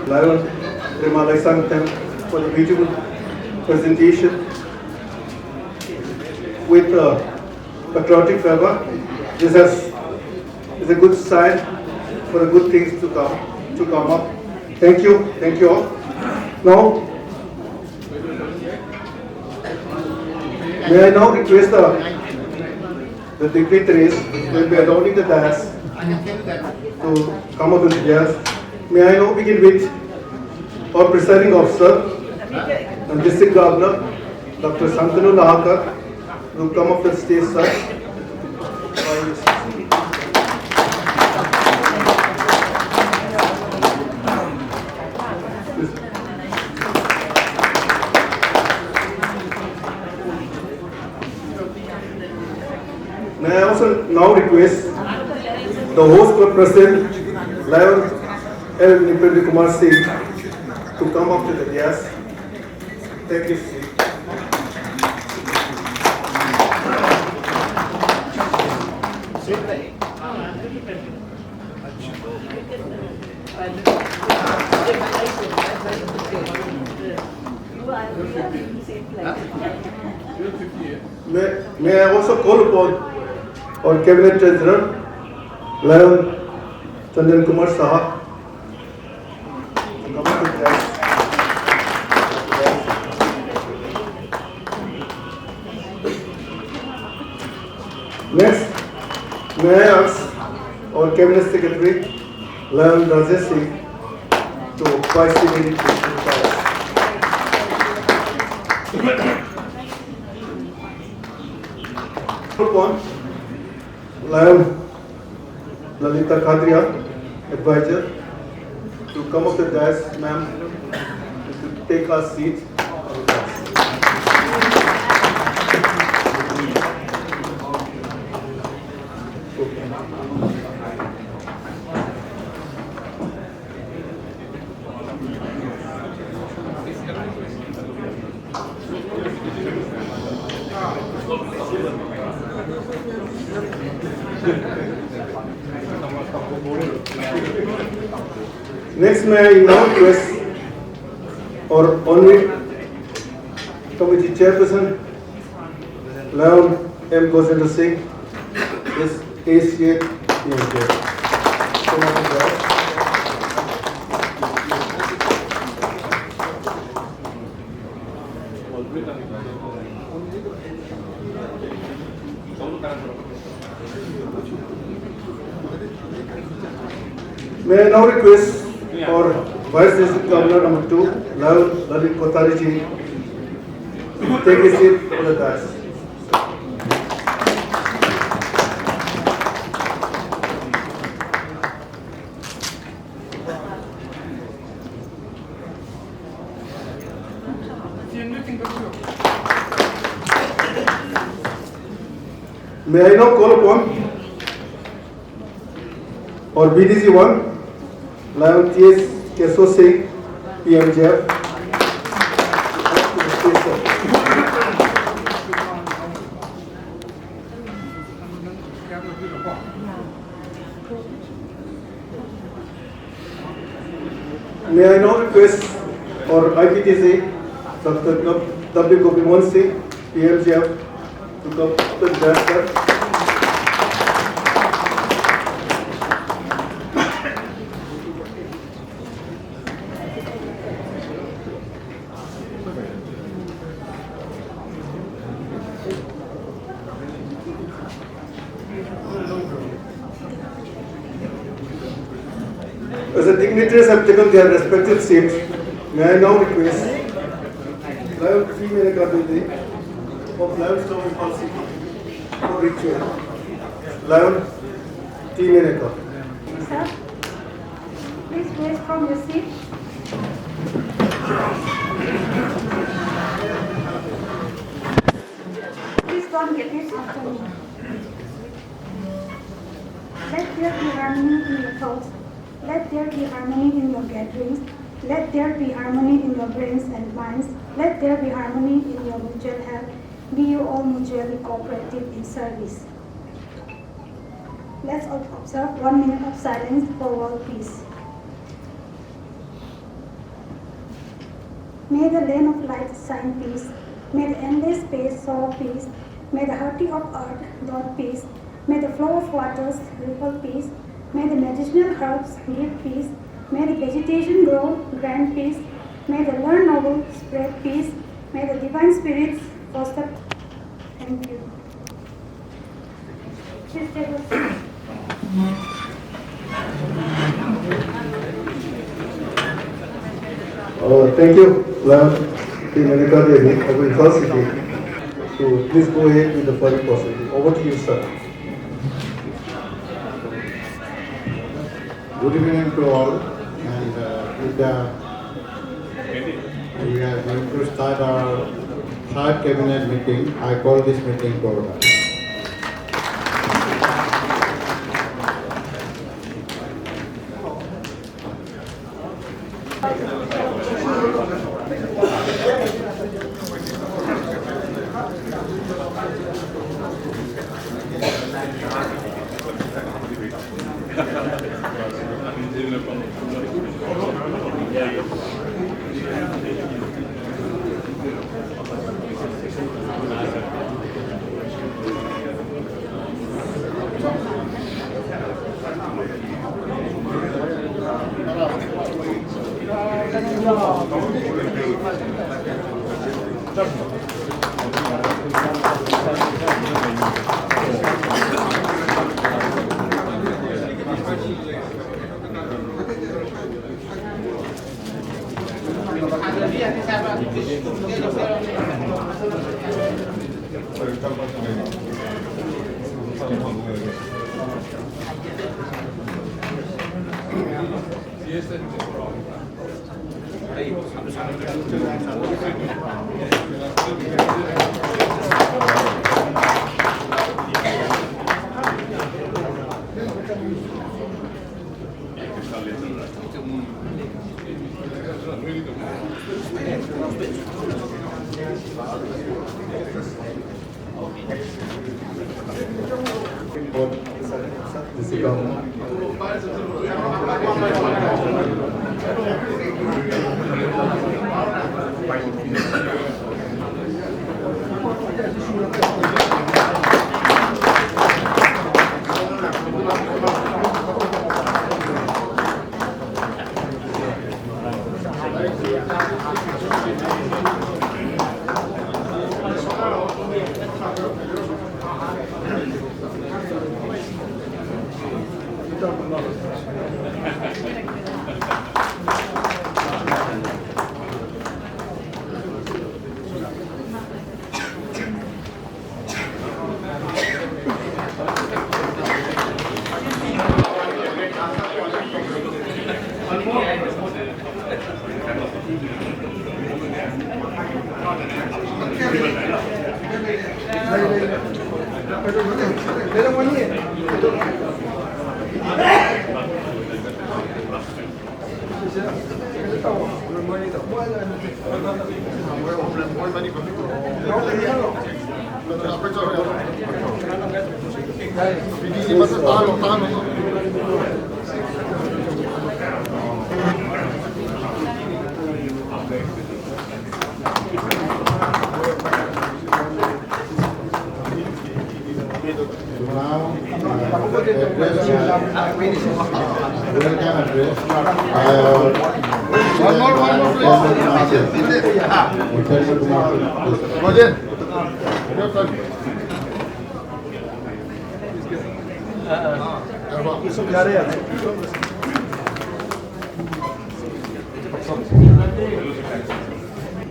Lion, Remalai Sanktam for the beautiful presentation with patriotic fervor. This is a good sign for the good things to come up. Thank you all. Now, may I now request the dignitaries will be adorning the dais to come up with the dais. May I now begin with our presiding officer and district governor, Dr. Santanu Nahakar, who will come up to the stage side. May I also now request the host club president, Lion L. Nipendra Kumar Singh, to come up to the dais. Take his seat. May I also call upon our cabinet treasurer, Lion Chandan Kumar Saha. Next, may I ask our cabinet secretary, Lion Rajesh Singh, to vice the meeting to upon Lion Lalita Khadria, advisor, to come up the dais, ma'am, to take her seat. Next, may I now request our honorary committee chairperson, Lion M. Gosendra Singh, is ACA PMJ. May I now request our Vice District Governor number 2, Lion Lalit Kotari ji, to take his seat on the dais. May I now call upon our BDC 1, Lion T.S. Keso Singh, PMJF. May I now request our IPTC, Dr. W. Gopiman Singh, PMJF, to come up to the dais. As the dignitaries have taken their respective seats, may I now request Lion 3 Minute Abidi of Lion Storm Imphal City for ritual. Lion 3 Minute. Sir, please raise from your seat. Please don't get it after me. Let there be harmony in your thoughts. Let there be harmony in your gatherings. Let there be harmony in your brains and minds. Let there be harmony in your mutual health. Be you all mutually cooperative in service. Let's observe 1 minute of silence for world peace. May the lane of light shine peace. May the endless space soar peace. May the hearty of earth dot peace. May the flow of waters ripple peace. May the medicinal herbs give peace. May the vegetation grow grant peace. May the learned noble spread peace. May the divine spirits foster. Thank you. Please take a seat. Thank you, Lion 3 Minute Abidi of Imphal City. So please go ahead with the foreign proceeding. Over to you, sir. Good evening to all, and we are going to start our third cabinet meeting. I call this meeting to order.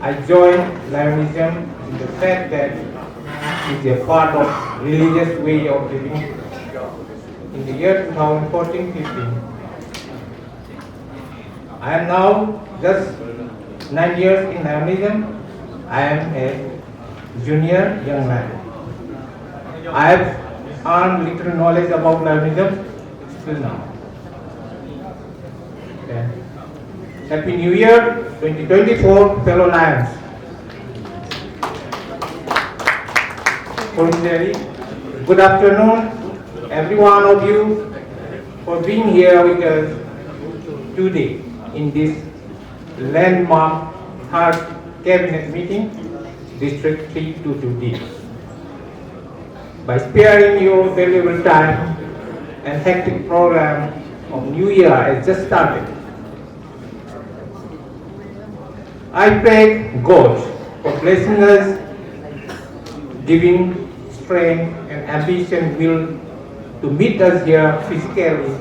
I joined Lionism in the fact that it's a part of religious way of living. In the year 2014-15, I am now just 9 years in Lionism. I am a junior young man. I have earned little knowledge about Lionism till now. Okay. Happy New Year 2024, fellow Lions. Good afternoon, every one of you, for being here with us today in this landmark third cabinet meeting, District 322D. By sparing your valuable time and hectic program of New Year has just started, I pray God for blessing us, giving strength and ambition will to meet us here physically,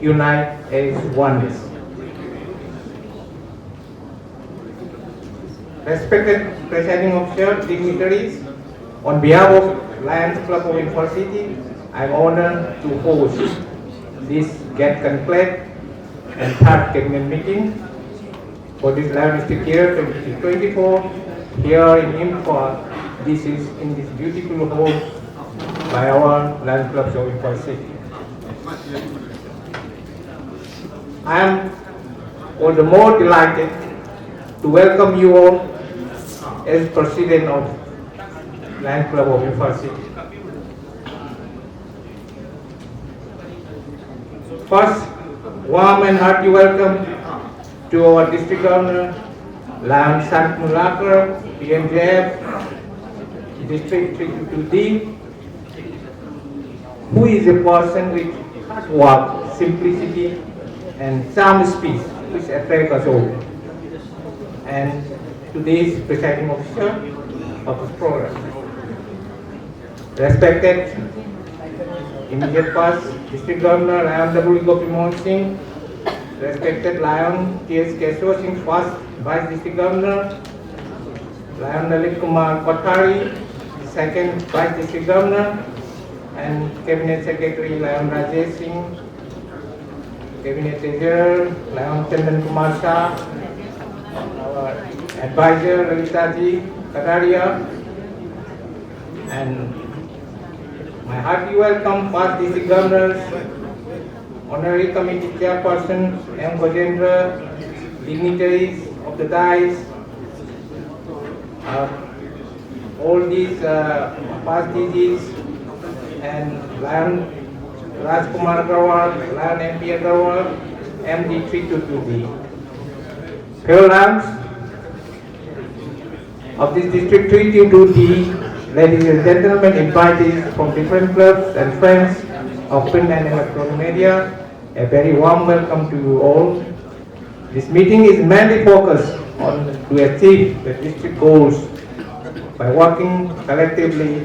unite as oneness. Respected presiding officer, dignitaries, on behalf of Lions Club of Imphal City, I am honored to host this Get Conclave and third cabinet meeting for this Lion District year 2024 here in Imphal. This is in this beautiful home by our Lions Club of Imphal City. I am all the more delighted to welcome you all as President of Lions Club of Imphal City. First, warm and hearty welcome to our District Governor, Lion Sant Mulakar, PMJF, District 322D, who is a person with hard work, simplicity, and sound speech, which attract us all. And today's presiding officer of this program. Respected immediate past District Governor Lion W. Gopi Mohan Singh, respected Lion T.S. Keshav Singh, first Vice District Governor, Lion Lalit Kumar Kothari, second Vice District Governor, and Cabinet Secretary Lion Rajesh Singh, Cabinet Treasurer Lion Chandan Kumar Shah, our Advisor Lalitaji Kataria, and my hearty welcome past District Governors, Honorary Committee Chairperson M. Gajendra, dignitaries of the dais, all these past DGs, and Lion Rajkumar Agarwal, Lion MP Agarwal, MD 322D. Fellow Lions of this District 322D, ladies and gentlemen, invited from different clubs and friends of print and electronic media, a very warm welcome to you all. This meeting is mainly focused on to achieve the district goals by working collectively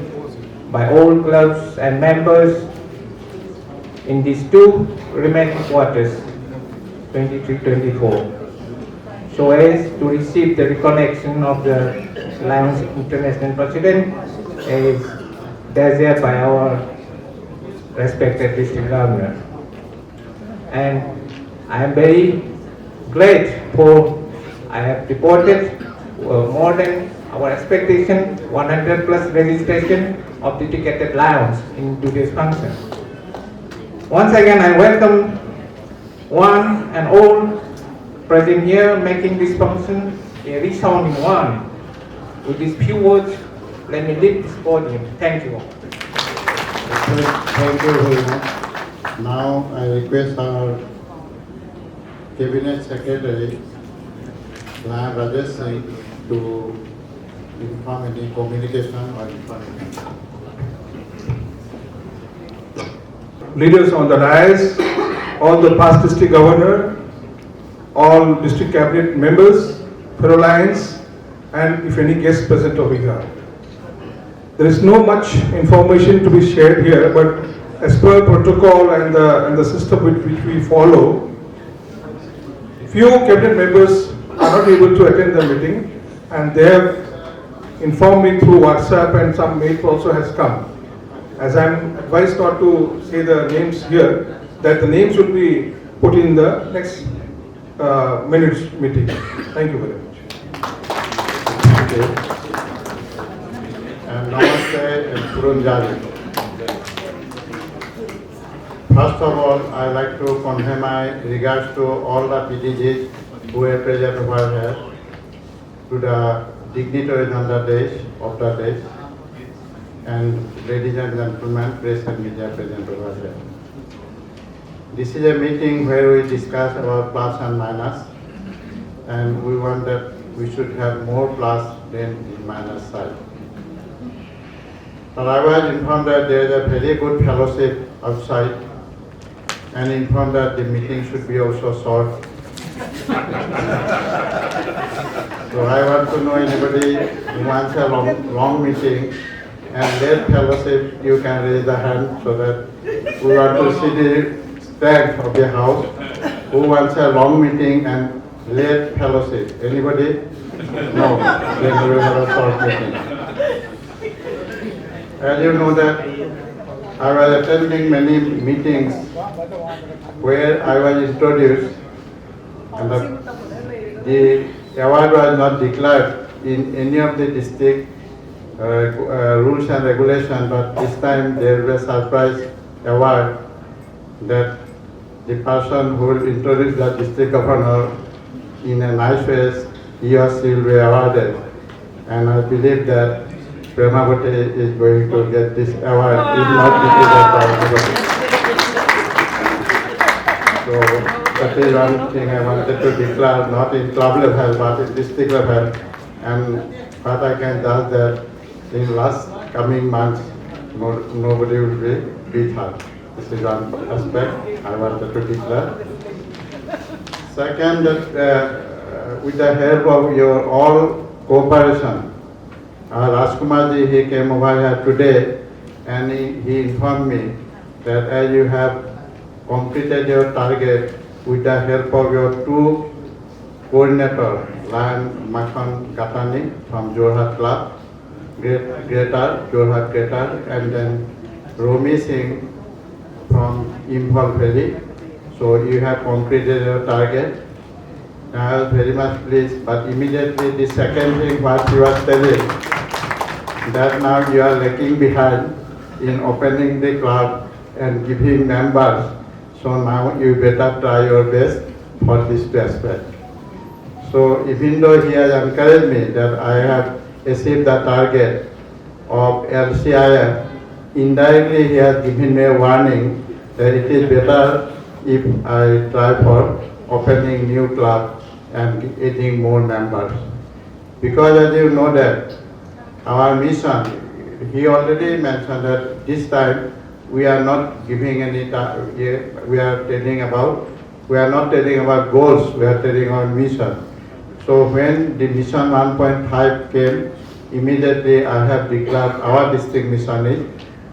by all clubs and members in these two remaining quarters, 23-24, so as to receive the reconnection of the Lions International President as desired by our respected District Governor. And I am very glad for I have reported more than our expectation, 100 plus registration of the ticketed Lions in today's function. Once again, I welcome one and all present here, making this function a resounding one. With these few words, let me leave this podium. Thank you all. Thank you very much. Now I request our Cabinet Secretary, Lion Rajesh Singh, to inform any communication or information. Leaders on the dais, all the past district governor, all district cabinet members, fellow Lions, and if any guests present over here. There is no much information to be shared here, but as per protocol and the system which we follow, few cabinet members are not able to attend the meeting. and they have informed me through WhatsApp, and some mail also has come. As I am advised not to say the names here, that the names will be put in the next minutes meeting. Thank you very much. Thank you. And Namaste and Purunjali. First of all, I like to convey my regards to all the PDGs who are present over here, to the dignitaries on the days of the days, and ladies and gentlemen, press and media present over here. This is a meeting where we discuss about plus and minus, and we want that we should have more plus than the minus side. But I was informed that there is a very good fellowship outside, and informed that the meeting should be also short. So I want to know anybody who wants a long meeting and less fellowship, you can raise the hand so that we want to see the strength of the house. Who wants a long meeting and late fellowship? Anybody? No. Then we will have a short meeting. As you know that I was attending many meetings where I was introduced, and the award was not declared in any of the district rules and regulations, but this time there was a surprise award that the person who will introduce the district governor in a nice way, he or she will be awarded. And I believe that Premavati is going to get this award, if not defeated by So that is one thing I wanted to declare, not in club level, but in district level. And what I can tell that in last coming months, nobody will be beat her. This is one aspect I wanted to declare. Second, that with the help of your all cooperation, Rajkumarji, he came over here today and he informed me that as you have completed your target with the help of your two coordinators, Lion Makhan Katani from Jorhat Club, Greater, Jorhat Greater, and then Romi Singh from Imphal Valley. So you have completed your target. I was very much pleased, but immediately the second thing what you was telling, that now you are lagging behind in opening the club and giving members. So now you better try your best for this aspect. So even though he has encouraged me that I have achieved the target of LCIF, indirectly he has given me a warning that it is better if I try for opening new club and adding more members. Because as you know that our mission, he already mentioned that this time we are not giving any, we are not telling about goals, we are telling our mission. So when the mission 1.5 came, immediately I have declared our district mission is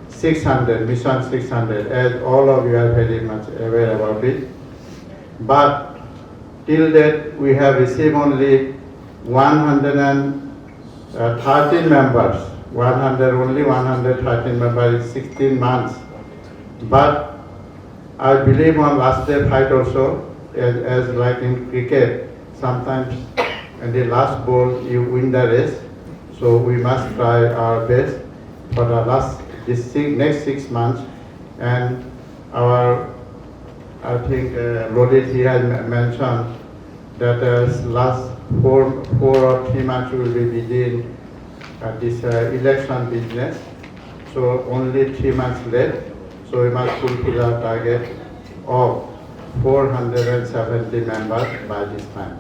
600, mission 600, as all of you are very much aware about it. But till that we have received only 113 members, only 113 members in 16 months. But I believe on last day fight also, as like in cricket, sometimes in the last ball you win the race. So we must try our best for the next 6 months. And our, I think Lodit he has mentioned that last 4 or 3 months we will be busy in this election business. So only 3 months left. So we must fulfill our target of 470 members by this time.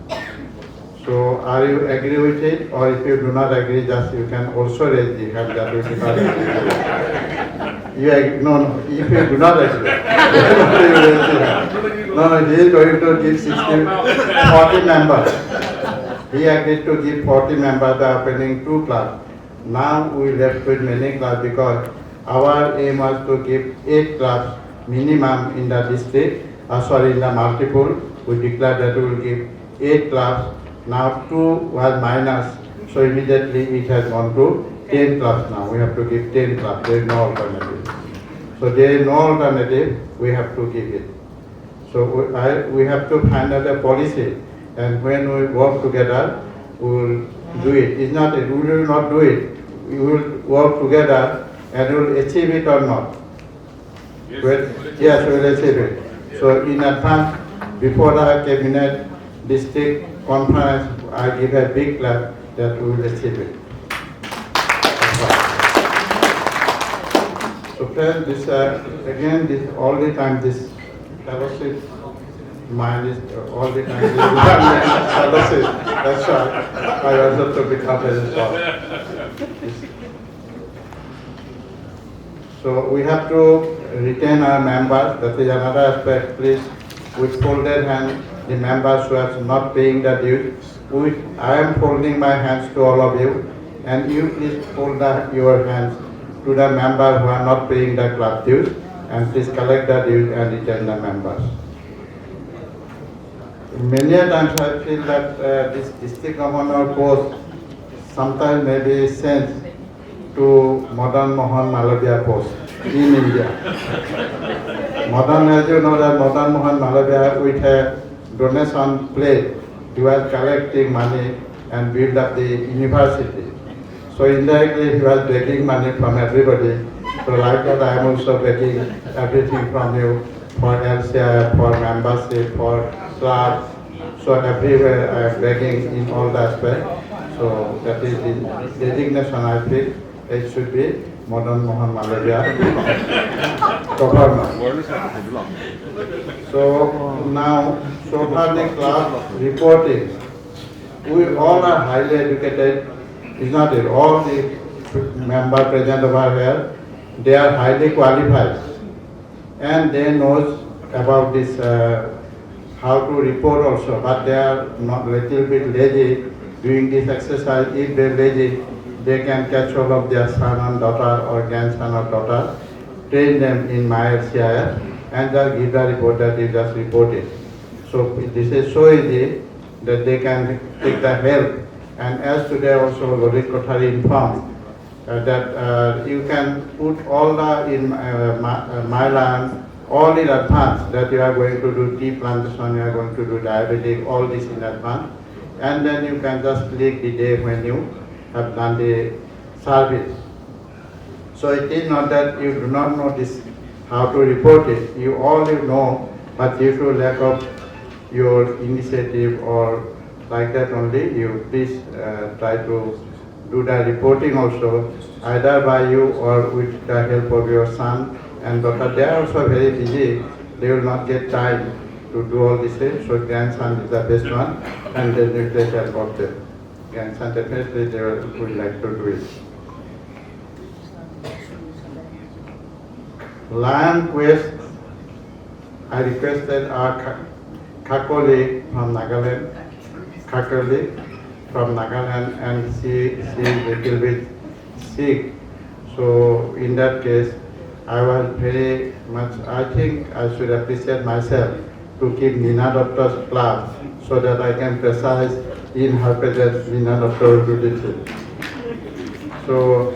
So are you agree with it, or if you do not agree, just you can also raise the hand that we do not agree. No, if you do not agree, no, he is going to give 40 members. He agreed to give 40 members by opening 2 clubs. Now we left with many clubs because our aim was to give 8 clubs minimum in the district, in the multiple. We declared that we will give 8 clubs. Now 2 was minus, So immediately it has gone to 10 clubs now. We have to give 10 clubs. There is no alternative. So there is no alternative. We have to give it. So we have to find out a policy, and when we work together, we will do it. It's not we will not do it. We will work together and we will achieve it or not. Yes, we will achieve it. So in advance, before the cabinet district conference, I give a big clap that we will achieve it. So friends, this again, this all the time this fellowship mind is all the time fellowship. That's why I also to become a So we have to retain our members. That is another aspect. Please, with folded hands, the members who are not paying the dues. I am folding my hands to all of you, and you please fold your hands to the members who are not paying the club dues, and please collect the dues and retain the members. Many a times I feel that this district governor post sometimes may be sent to Madan Mohan Malabia post in India. As you know that Madan Mohan Malabia with a donation plate, he was collecting money and build up the university. So indirectly he was begging money from everybody. So like that I am also begging everything from you for LCI, for membership, for club. So everywhere I am begging in all the aspects. So that is the designation I feel it should be Madan Mohan Malabia governor. So now, so far the club reporting, we all are highly educated, is not it? All the members present over here, they are highly qualified and they knows about this how to report also, but they are not little bit lazy doing this exercise. If they are lazy, they can catch hold of their son and daughter or grandson or daughter, train them in MyLCIS and just give the report that you just reported. So this is so easy that they can take the help. And as today also Lorit Kothari informed that you can put all the in my land all in advance, that you are going to do tea plantation, you are going to do diabetic, all this in advance, and then you can just click the day when you have done the service. So it is not that you do not know this, how to report it. You all you know, but due to lack of your initiative or like that only, you please try to do the reporting also, either by you or with the help of your son and daughter. They are also very busy. They will not get time to do all this things. So grandson is the best one, and then you take help of them. Grandson definitely they would like to do it. Land quest, I requested our Kakoli from Nagaland, and she is a little bit sick. So in that case, I was very much, I think I should appreciate myself to keep Nina Doctor's class so that I can precise in her presence. Nina Doctor will do this. So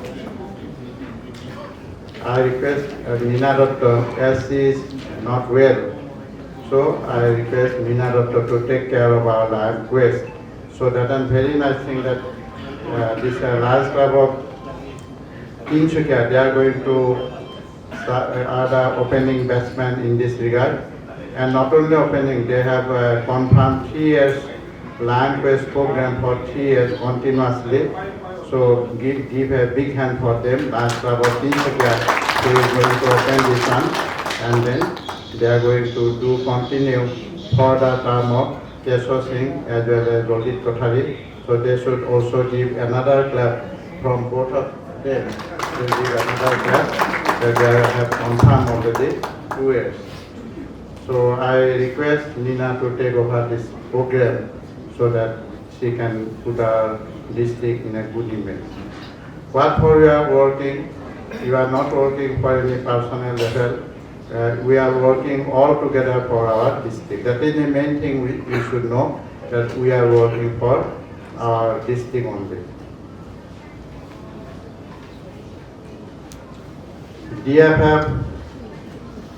I request Nina Doctor, as she is not well, so I request Nina Doctor to take care of our land quest. So that I'm very nice thing that this Lions Club of Tinsukia, they are going to are the opening batsmen in this regard. And not only opening, they have confirmed 3 years land quest program for 3 years continuously. So give a big hand for them. Lions Club of Tinsukia, they are going to open this one, and then they are going to do continue for the term of Kesho Singh as well as Lorit Kothari. So they should also give another clap from both of them. They will give another clap that they have confirmed already 2 years. So I request Nina to take over this program so that she can put our district in a good image. What for you are working, you are not working for any personal level. We are working all together for our district. That is the main thing we should know, that we are working for our district only. DFF,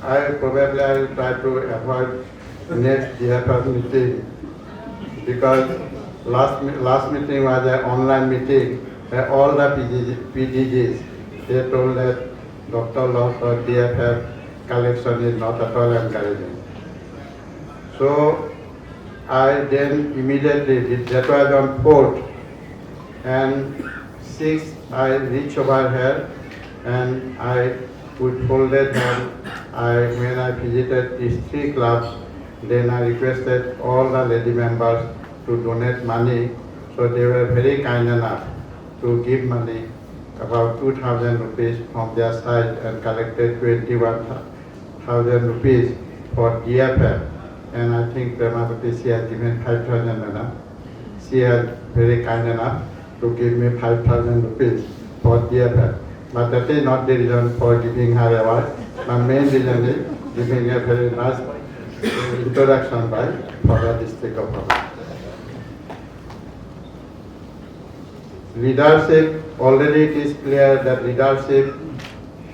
I will try to avoid next DFF meeting because last meeting was an online meeting where all the PDGs, they told that Dr. Loss or DFF collection is not at all encouraging. So I then immediately did, that was on 4th, and 6th I reached over here and I with folded hand, when I visited these 3 clubs, then I requested all the lady members to donate money. So they were very kind enough to give money, about 2,000 rupees from their side, and collected 21,000 rupees for DFF. And I think Premapati, she has given 5,000, madam. She has very kind enough to give me 5,000 rupees for DFF. But that is not the reason for giving her award. My main reason is giving a very nice introduction by for the district of Imphal. Leadership, already it is clear that leadership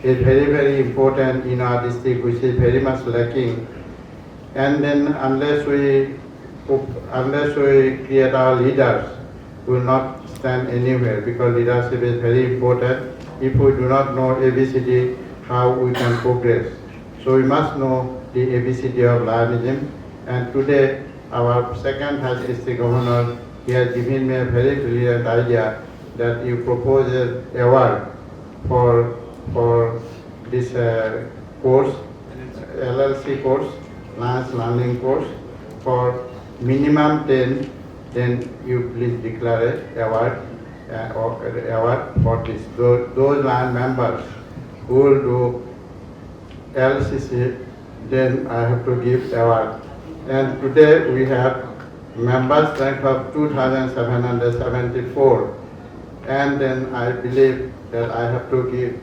is very, very important in our district, which is very much lacking. And then unless we create our leaders, we will not stand anywhere, because leadership is very important. If we do not know ABCD, how we can progress? So we must know the ABCD of Lionism. And today, our second Vice District Governor, he has given me a very brilliant idea that you propose an award for this course, LLC course, Lions Learning course, for minimum 10, then you please declare an award for this. Those line members who will do LCC, then I have to give award. And today we have members rank of 2,774, and then I believe that I have to give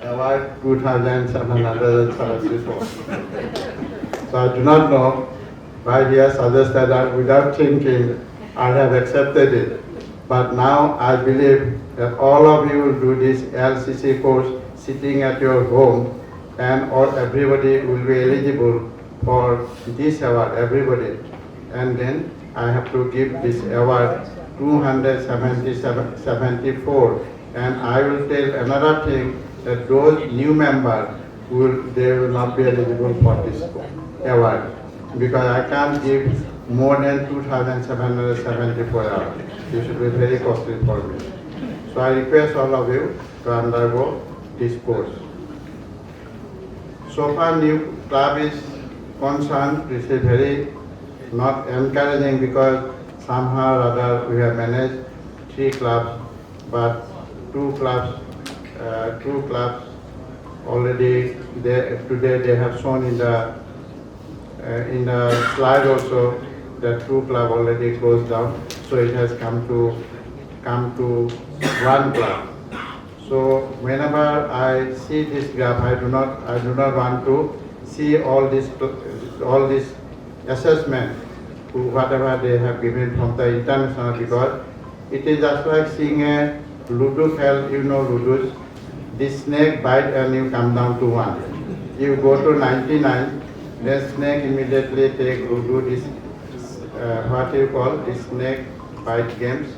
award 2,774. So I do not know why he has suggested that. Without thinking, I have accepted it. But now I believe that all of you will do this LCC course sitting at your home, and everybody will be eligible for this award, everybody. And then I have to give this award 274. And I will tell another thing, that those new members, they will not be eligible for this award, because I can't give more than 2,774 hours. It should be very costly for me. So I request all of you to undergo this course. So far, new club is concerned, this is very not encouraging, because somehow or other we have managed 3 clubs, but 2 clubs already today they have shown in the slide also that 2 clubs already closed down. So it has come to 1 club. So whenever I see this graph, I do not want to see all this assessment, whatever they have given from the international, because it is just like seeing a Ludo hell, you know Ludus. This snake bite and you come down to 1. You go to 99, the snake immediately take Ludo, this what you call this snake bite games.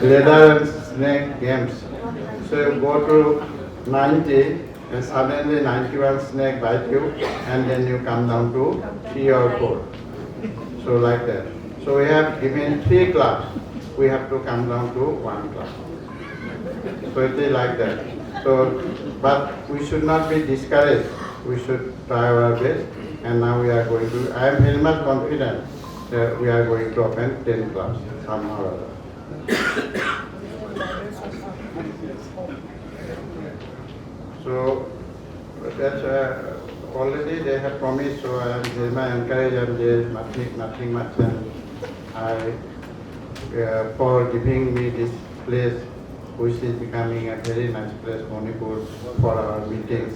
Leather and snake games. So you go to 90 and suddenly 91 snake bite you, and then you come down to 3 or 4. So like that. So we have given 3 clubs. We have to come down to 1 club. So it is like that. So, but we should not be discouraged. We should try our best. And now we are going to, I am very much confident that we are going to open 10 clubs somehow or other. So that's already they have promised, so I am very much encouraged, and there is nothing much. And I, for giving me this place, which is becoming a very nice place, Manipur, for our meetings.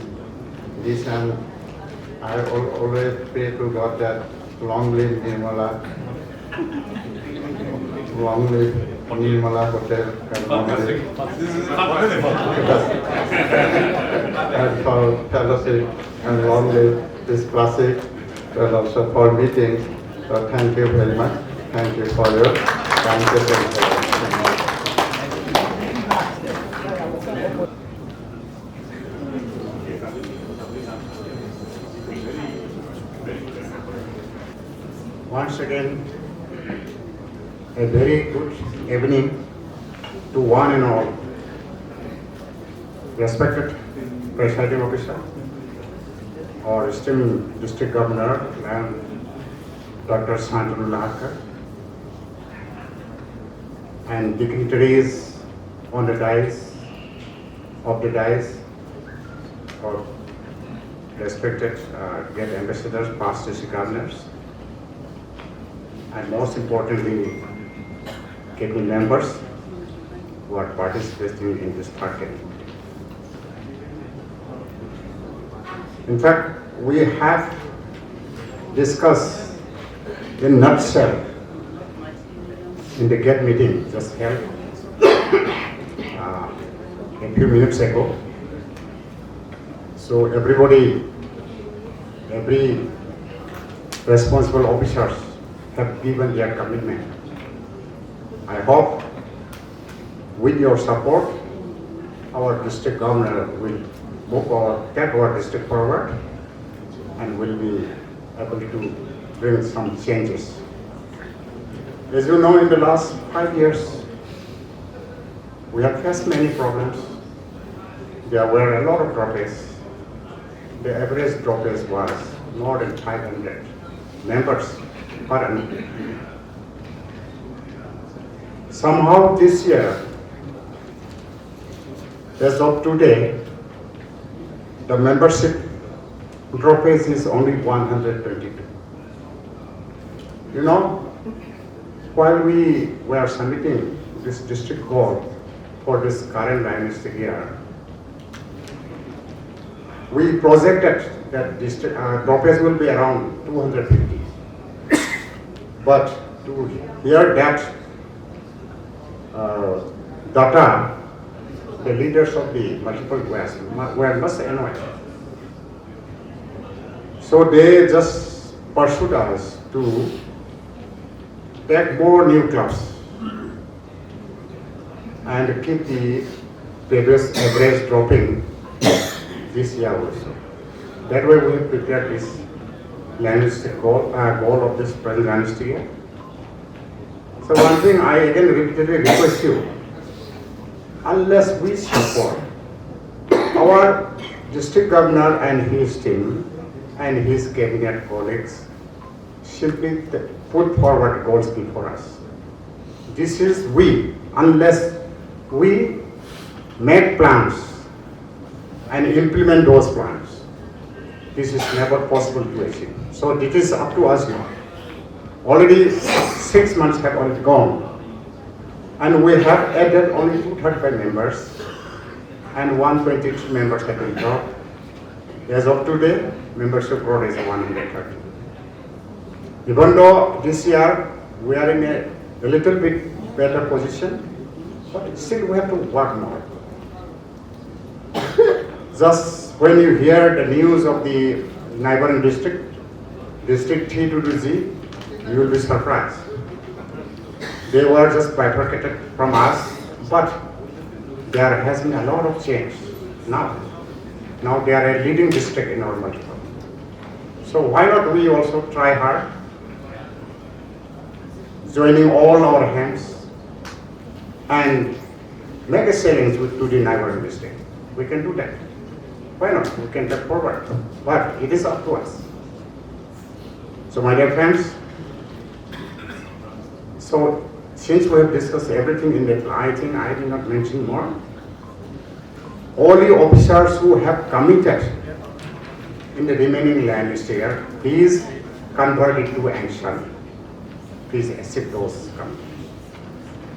This, and I always pray to God that long live Nirmala. long live Nirmala Hotel, and long live and for fellowship, and long live this classic, and also for meeting. So thank you very much. Thank you for your kind attention. Once again, a very good evening to one and all. Respected presiding officer, our esteemed district governor, and Dr. Santanu Lahakar, and dignitaries on the dais, or respected guest ambassadors, past district governors, and most importantly, cabinet members who are participating in this party. In fact, we have discussed in nutshell in the GET meeting just held a few minutes ago. So every responsible officers have given their commitment. I hope with your support, our district governor will take our district forward and will be able to bring some changes. As you know, in the last 5 years, we have faced many problems. There were a lot of dropouts. The average dropout was more than 500 members per annum. Somehow this year, as of today, the membership dropout is only 122. You know, while we were submitting this district goal for this current dynastic year, we projected that district dropouts will be around 250. But to hear that data, the leaders of the multiple West were much annoyed. So they just pursued us to take more new clubs and keep the previous average dropping this year also. That way we have prepared this dynastic goal of this present dynasty year. So one thing I again repeatedly request you, unless we support our district governor and his team and his cabinet colleagues, simply put forward goals before us. This is unless we make plans and implement those plans, this is never possible to achieve. So it is up to us now. Already 6 months have already gone, and we have added only 235 members, and 122 members have been dropped. As of today, membership growth is 130. Even though this year we are in a little bit better position, but still we have to work more. Just when you hear the news of the neighboring district, District 3 to Z, you will be surprised. They were just bifurcated from us, but there has been a lot of change now. Now they are a leading district in our multiple. So why not we also try hard, joining all our hands and make a challenge to the neighboring district. We can do that. Why not? We can take forward. But it is up to us. So my dear friends, so since we have discussed everything in depth, I think I did not mention more. All the officers who have committed in the remaining land year, please convert it to action. Please accept those commitments.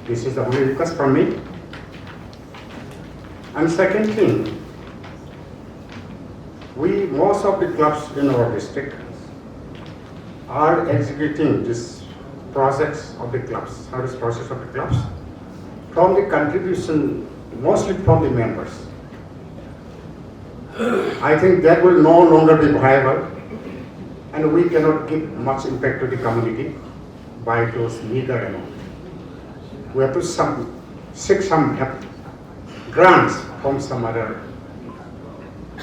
This is the only request from me. And second thing, most of the clubs in our district are executing this projects of the clubs, service process of the clubs, from the contribution, mostly from the members. I think that will no longer be viable, and we cannot give much impact to the community by those meager amount. We have to seek some grants from some other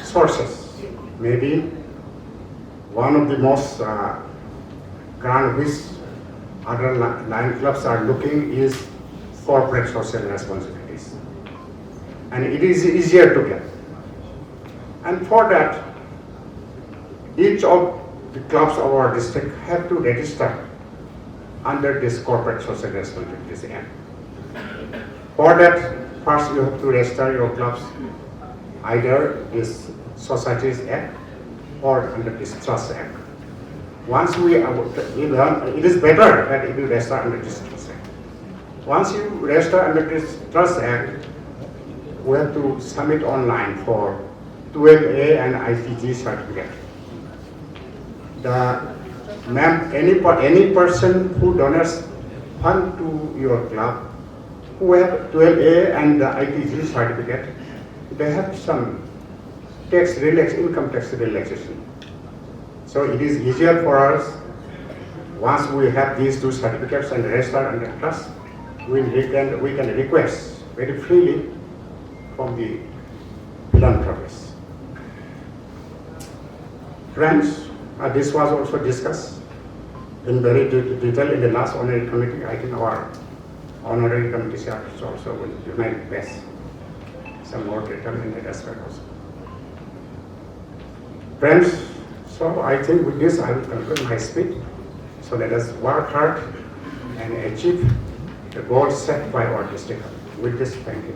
sources. Maybe one of the most grant which other line clubs are looking is corporate social responsibilities, and it is easier to get. And for that, each of the clubs of our district have to register under this corporate social responsibilities act. For that, first you have to register your clubs either this Societies Act or under this Trust Act. Once it is better that if you register under this Trust Act. Once you register under this Trust Act, we have to submit online for 12A and ITG certificate. Any person who donates fund to your club who have 12A and the ITG certificate, they have some income tax relaxation. So it is easier for us, once we have these two certificates and register under trust, we can request very freely from the philanthropists. Friends, this was also discussed in very detail in the last honorary committee. I think our honorary committee chairs also will unite best some more detail in that aspect also. Friends, so I think with this I will conclude my speech. So let us work hard and achieve the goals set by our district. With this, thank you.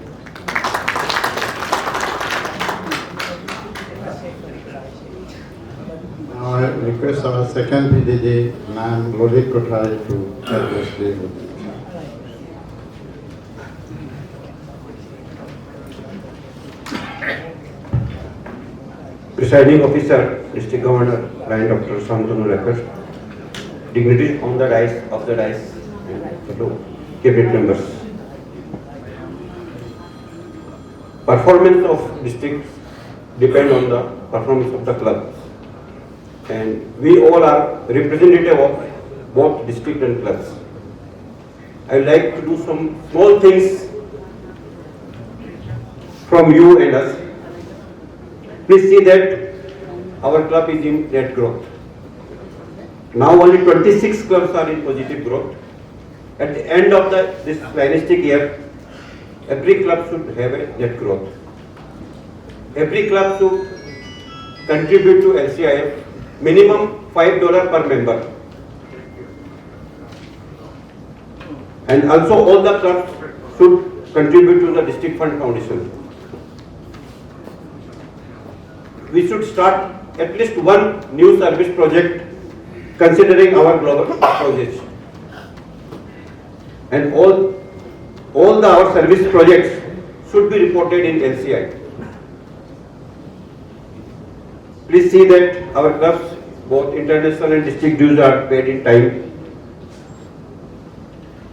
Now I request our second PDG, Ma'am Lolit Kothari, to address the meeting. Presiding Officer, District Governor, Lion Dr. Samtanu Rakesh, dignitaries on the dais, and fellow cabinet members. Performance of districts depend on the performance of the club, and we all are representative of both district and clubs. I would like to do some small things from you and us. Please see that our club is in net growth. Now only 26 clubs are in positive growth. At the end of this dynastic year, every club should have a net growth. Every club should contribute to LCIF minimum $5 per member. And also all the clubs should contribute to the district fund foundation. We should start at least one new service project considering our global projects. And all our service projects should be reported in LCI. Please see that our clubs, both international and district dues, are paid in time.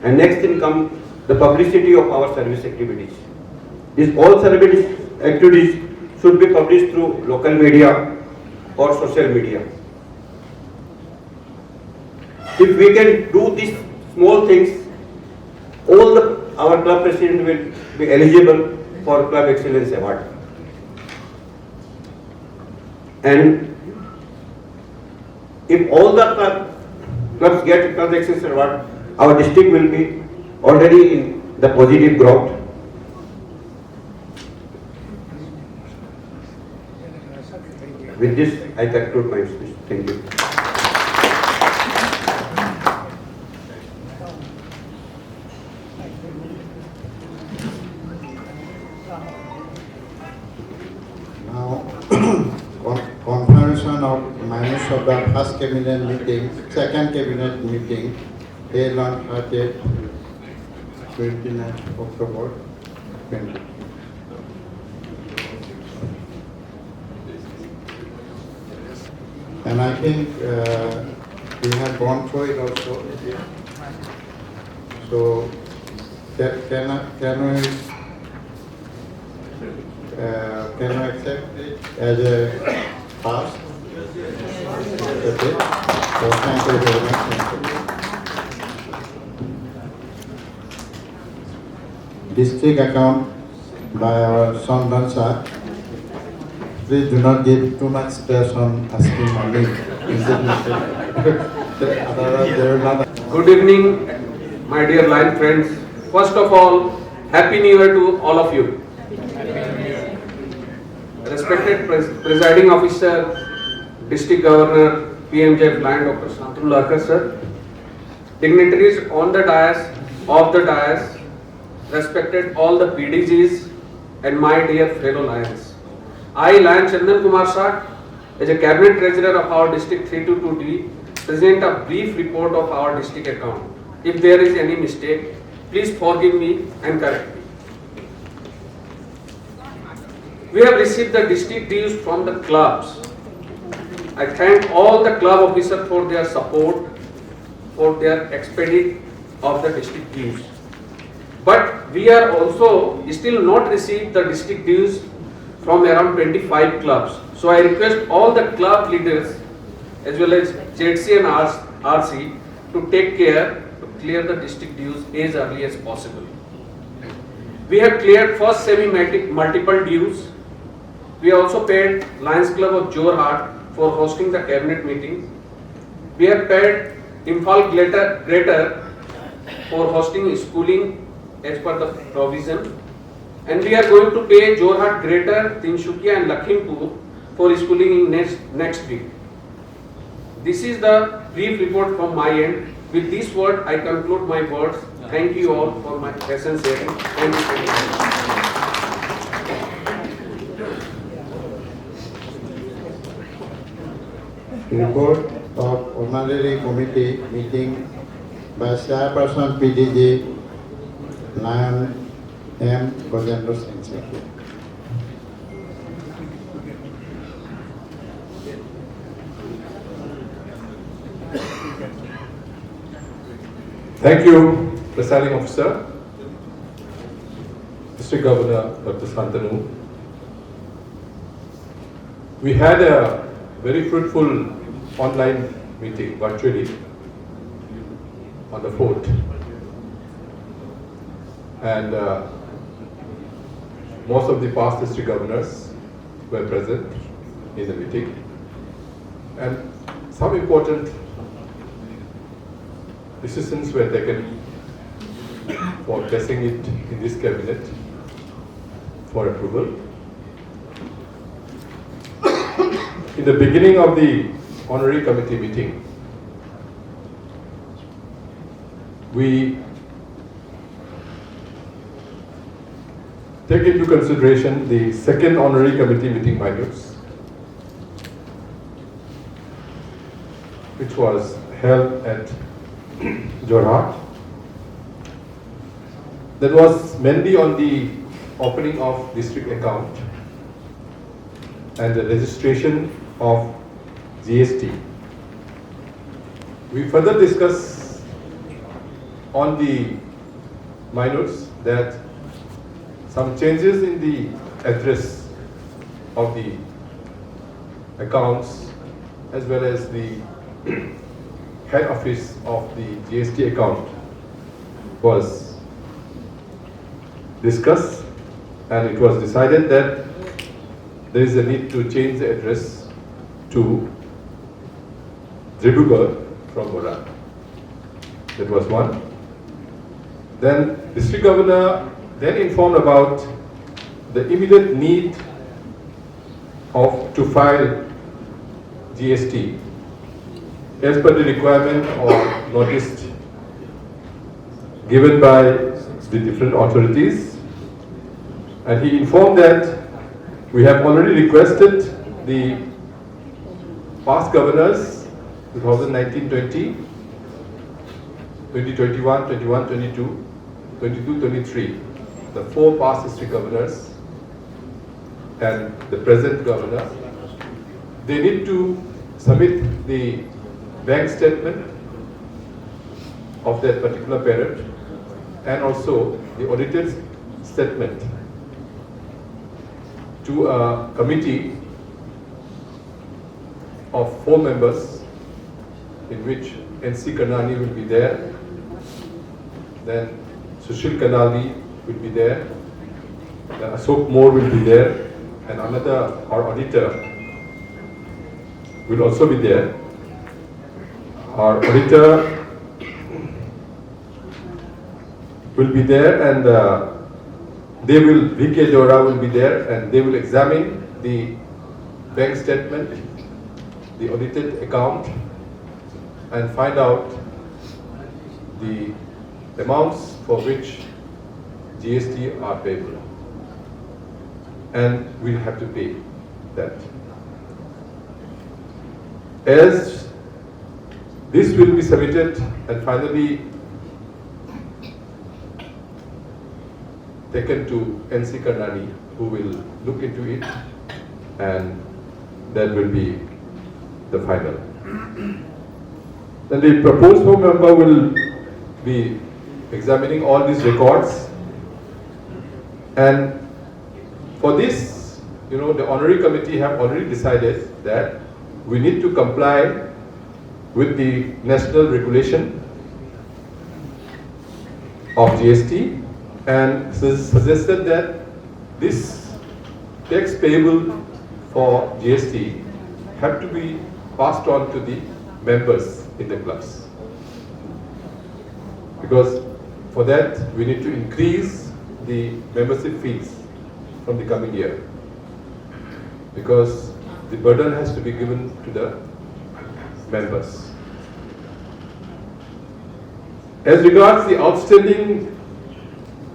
And next thing comes the publicity of our service activities. These all service activities should be published through local media or social media. If we can do these small things, our club president will be eligible for Club Excellence Award. And if all the clubs get Club Excellence Award, our district will be already in the positive growth. With this, I conclude my speech. Thank you. Now, confirmation of minutes of the first cabinet meeting, second cabinet meeting, held on 30th, 29th October 20. And I think we have gone through it also. So can we accept it as a pass? Okay. So thank you very much. Thank you. District account by our Sondran sir. Please do not give too much stress on asking money. Otherwise, they will not. Good evening, my dear line friends. First of all, Happy New Year to all of you. Respected Presiding Officer, District Governor, PMJ Line Dr. Shantanu sir, dignitaries on the dais, off the dais, respected all the PDGs and my dear fellow Lions. I, Lion Chandan Kumar Sat, as a Cabinet Treasurer of our District 322D, present a brief report of our district account. If there is any mistake, please forgive me and correct me. We have received the district dues from the clubs. I thank all the club officers for their support, for their expedite of the district dues. But we are also still not received the district dues from around 25 clubs. So I request all the club leaders as well as JC and RC to take care to clear the district dues as early as possible. We have cleared first semi-multiple dues. We also paid Lions Club of Jorhat for hosting the cabinet meeting. We have paid Imphal Greater for hosting schooling as per the provision. And we are going to pay Jorhat Greater, Tinshukia and Lakhimpur for schooling in next week. This is the brief report from my end. With this word, I conclude my words. Thank you all for my presence here. Thank you very much. Report of Honorary Committee meeting by Chairperson PDG Lion M. Gojendra Singh Seki. Thank you, Presiding Officer, District Governor Dr. Shantanu. We had a very fruitful online meeting virtually on the 4th. And most of the past district governors were present in the meeting. And some important decisions were taken for placing it in this cabinet for approval. In the beginning of the honorary committee meeting, we take into consideration the second honorary committee meeting minutes, which was held at Jorhat. That was mainly on the opening of district account and the registration of GST. We further discuss on the minutes that some changes in the address of the accounts as well as the head office of the GST account was discussed, and it was decided that there is a need to change the address to Dribugar from Moran. That was one. Then District Governor then informed about the immediate need to file GST as per the requirement or notice given by the different authorities, and he informed that we have already requested the past governors 2019-20, 2021, 21-22, 22-23, the four past district governors and the present governor. They need to submit the bank statement of that particular parent and also the audited statement to a committee of 4 members, in which NC Karnani will be there, then Sushil Kanali will be there, then Ashok Moore will be there, and another, our auditor, will also be there. Our auditor will be there, and VK Dora will be there, and they will examine the bank statement, the audited account, and find out the amounts for which GST are payable. And we'll have to pay that. As this will be submitted and finally taken to NC Karnani, who will look into it, and that will be the final. Then the proposed home member will be examining all these records, and for this, the honorary committee have already decided that we need to comply with the national regulation of GST, and suggested that this tax payable for GST have to be passed on to the members in the clubs. Because for that, we need to increase the membership fees from the coming year. Because the burden has to be given to the members. As regards the outstanding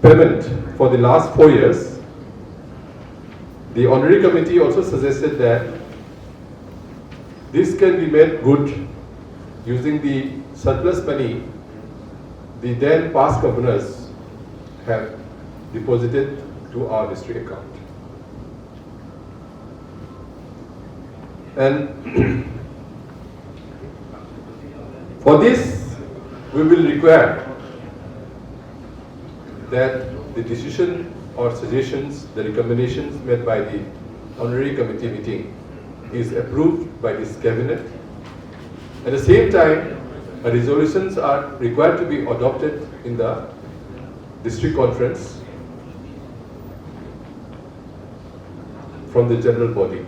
payment for the last 4 years, the honorary committee also suggested that this can be made good using the surplus money the then past governors have deposited to our district account. And for this, we will require that the decision or suggestions, the recommendations made by the honorary committee meeting is approved by this cabinet. At the same time, resolutions are required to be adopted in the district conference from the general body,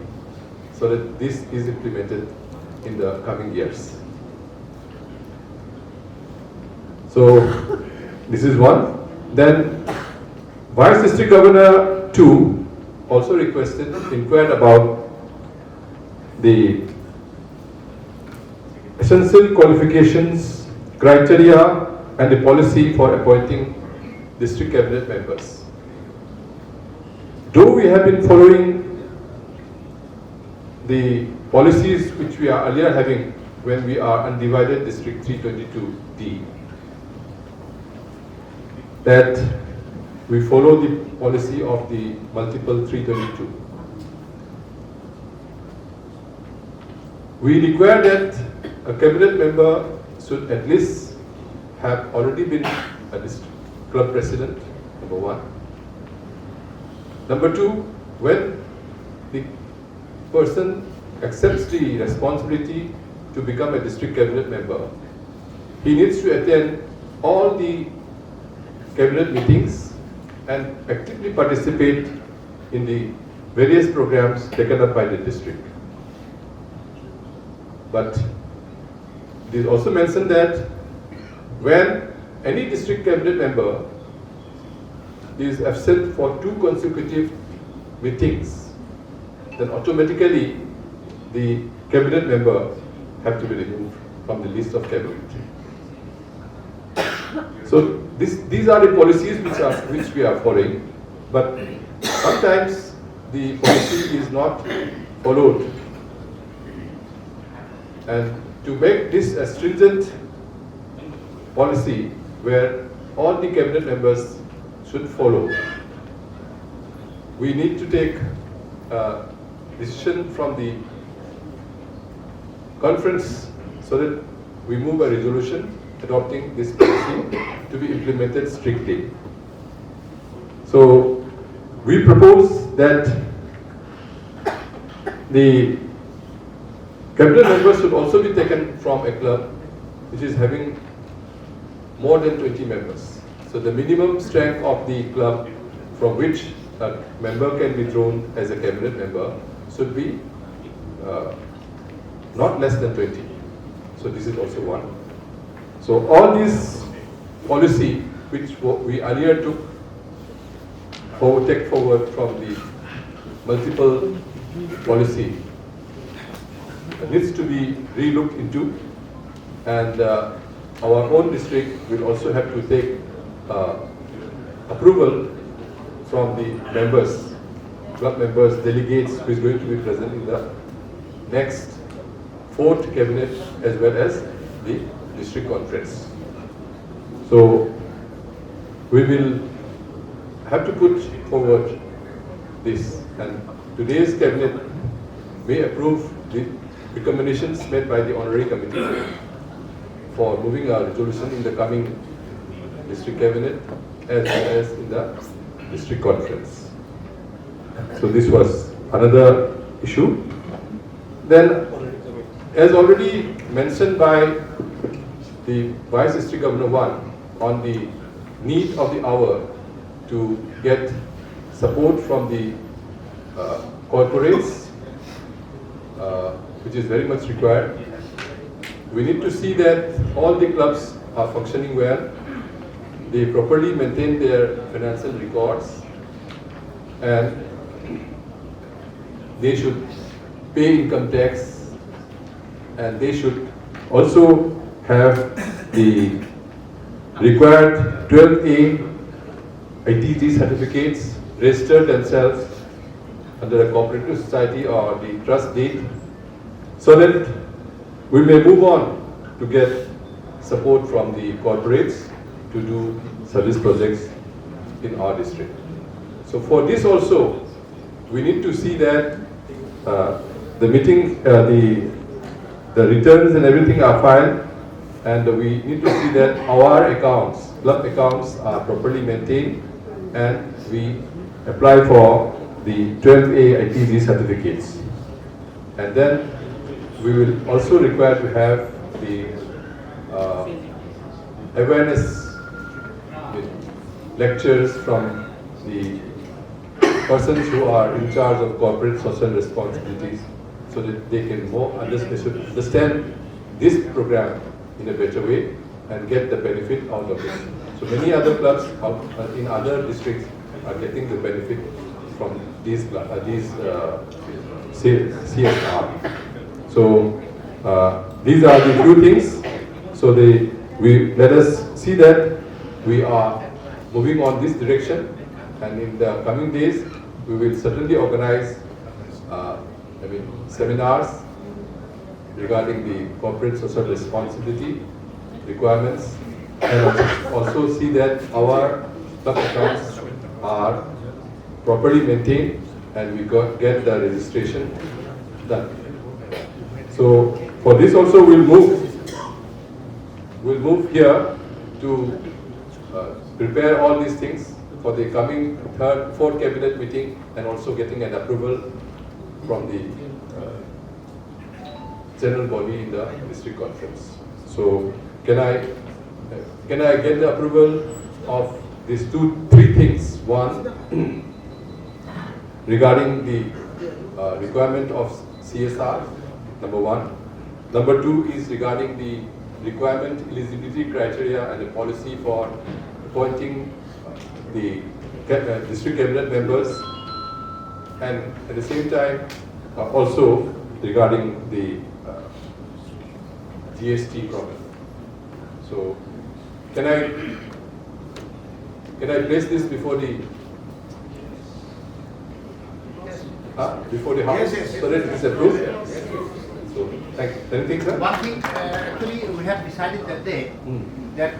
so that this is implemented in the coming years. So this is one. Then Vice District Governor 2 also inquired about the essential qualifications, criteria, and the policy for appointing district cabinet members. Though we have been following the policies which we are earlier having when we are undivided district 322D, that we follow the policy of the multiple 322. We require that a cabinet member should at least have already been a district club president, number one. Number two, when the person accepts the responsibility to become a district cabinet member, he needs to attend all the cabinet meetings and actively participate in the various programs taken up by the district. But it is also mentioned that when any district cabinet member is absent for 2 consecutive meetings, then automatically the cabinet member have to be removed from the list of cabinet. So these are the policies which we are following, but sometimes the policy is not followed. And to make this a stringent policy where all the cabinet members should follow, we need to take a decision from the conference so that we move a resolution adopting this policy to be implemented strictly. So we propose that the cabinet members should also be taken from a club which is having more than 20 members. So the minimum strength of the club from which a member can be thrown as a cabinet member should be not less than 20. So this is also one. So all these policy which we earlier take forward from the multiple policy needs to be re-looked into, and our own district will also have to take approval from the members, club members, delegates who is going to be present in the next 4th cabinet as well as the district conference. So we will have to put forward this, and today's cabinet may approve the recommendations made by the honorary committee for moving a resolution in the coming district cabinet as well as in the district conference. So this was another issue. Then, as already mentioned by the Vice District Governor 1 on the need of the hour to get support from the corporates, which is very much required. We need to see that all the clubs are functioning well, they properly maintain their financial records, and they should pay income tax, and they should also have the required 12A ITG certificates, register themselves under a cooperative society or the trust deed, so that we may move on to get support from the corporates to do service projects in our district. So for this also, we need to see that the returns and everything are filed, and we need to see that our accounts, club accounts, are properly maintained, and we apply for the 12A ITG certificates. And then we will also require to have the awareness lectures from the persons who are in charge of corporate social responsibilities, so that they can understand this program in a better way and get the benefit out of it. So many other clubs in other districts are getting the benefit from these CSR. So these are the few things. So let us see that we are moving on this direction, and in the coming days we will certainly organize seminars regarding the corporate social responsibility requirements, and also see that our club accounts are properly maintained and we get the registration done. So for this also we'll move here to prepare all these things for the coming 4th cabinet meeting, and also getting an approval from the general body in the district conference. So can I get the approval of these 3 things? One, regarding the requirement of CSR, number 1. Number 2 is regarding the requirement eligibility criteria and the policy for appointing the district cabinet members, and at the same time also regarding the GST problem. So can I place this before the house, Yes. so that it is approved? So thank you. Anything, sir? One thing, actually, we have decided that day that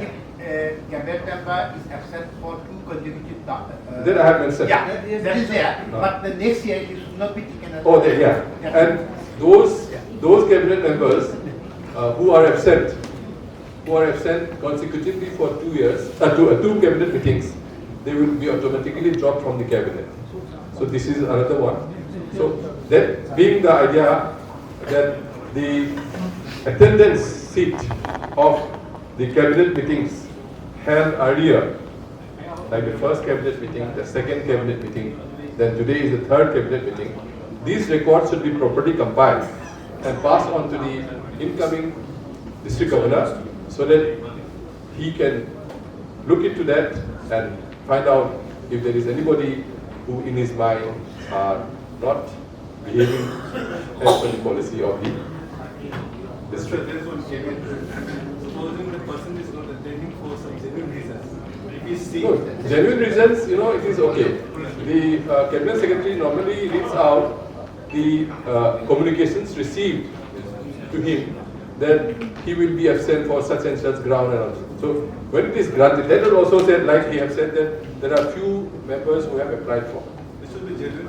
if a cabinet member is absent for 2 consecutive times. Then I have mentioned. Yeah, that is there. But the next year it should not be taken as. Oh, there, yeah. And those cabinet members who are absent who are absent consecutively for 2 years, two cabinet meetings, they will be automatically dropped from the cabinet. So this is another one. So that being the idea that the attendance seat of the cabinet meetings held earlier, like the first cabinet meeting, the second cabinet meeting, then today is the third cabinet meeting, these records should be properly compiled and passed on to the incoming district governor so that he can look into that and find out if there is anybody who in his mind are not behaving as per the policy of the district. There is one caveat. Supposing the person is not attending for some genuine reasons. If he sees No, genuine reasons, it is okay. The cabinet secretary normally reads out the communications received to him that he will be absent for such and such ground and all. So when it is granted, that will also say, like he have said, that there are few members who have applied for. this should be genuine.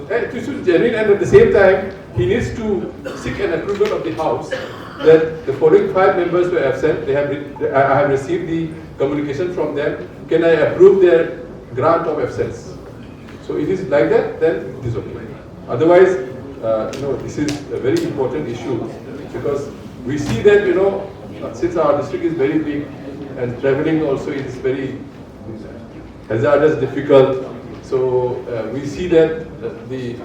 It should be genuine, and at the same time, he needs to seek an approval of the House that the following 5 members were absent. I have received the communication from them. Can I approve their grant of absence? So it is like that, then it is okay. Otherwise, this is a very important issue because we see that, since our district is very big and traveling also is very hazardous, difficult. So we see that the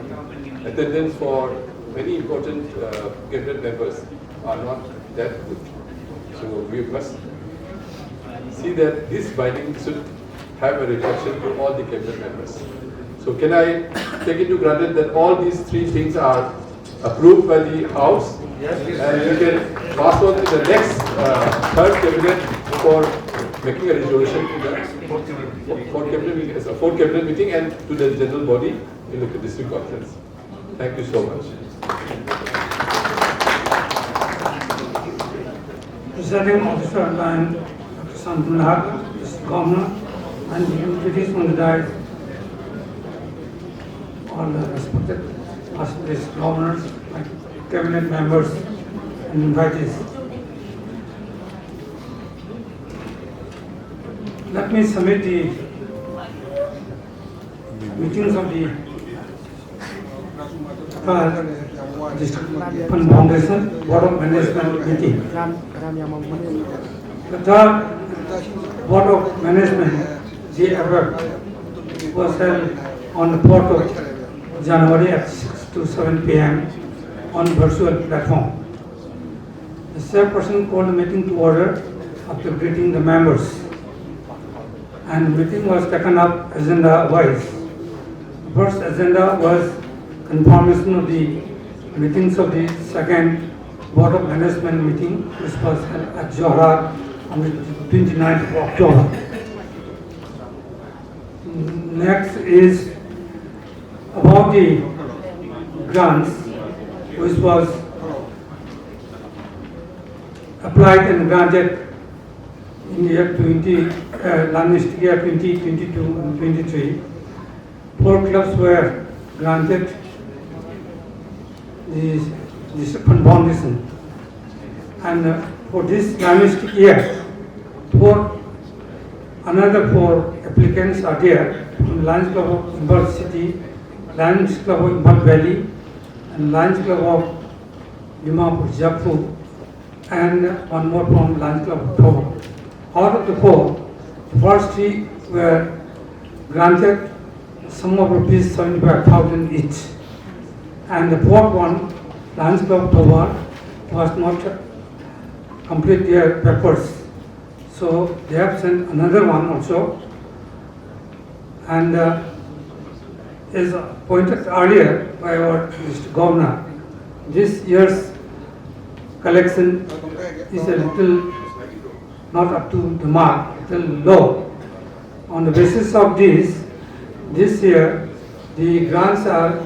attendance for many important cabinet members are not that good. So we must see that this binding should have a reflection to all the cabinet members. So can I take it to granted that all these 3 things are approved by the House? Yes. And you can pass on to the next third cabinet for making a resolution to the fourth cabinet meeting and to the general body in the district conference. Thank you so much. Presiding officer and Dr. Santulahar, Mr. Governor, and the deputies on the dais, all the respected auspicious governors, cabinet members, and invitees. Let me submit the meetings of the District Foundation Board of Management meeting. The third Board of Management GFF was held on the 4th of January at 6 to 7 p.m. on virtual platform. The chairperson called the meeting to order after greeting the members, and the meeting was taken up agenda-wise. The first agenda was confirmation of the meetings of the second Board of Management meeting, which was held at Johor on the 29th of October. Next is about the grants, which was applied and granted in the year 2022 and 23. 4 clubs were granted this foundation, and for this dynastic year, another 4 applicants are there from Lions Club of Imphal City, Lions Club of Imphal Valley, and Lions Club of Dimapur Japur, and one more from Lions Club of Toba. Out of the 4, the first 3 were granted sum of rupees 75,000 each, and the 4th one, Lions Club of Toba, was not complete their papers, so they have sent another one also, and as pointed earlier by our Mr. Governor, this year's collection is a little not up to the mark, a little low. On the basis of this year, the grants are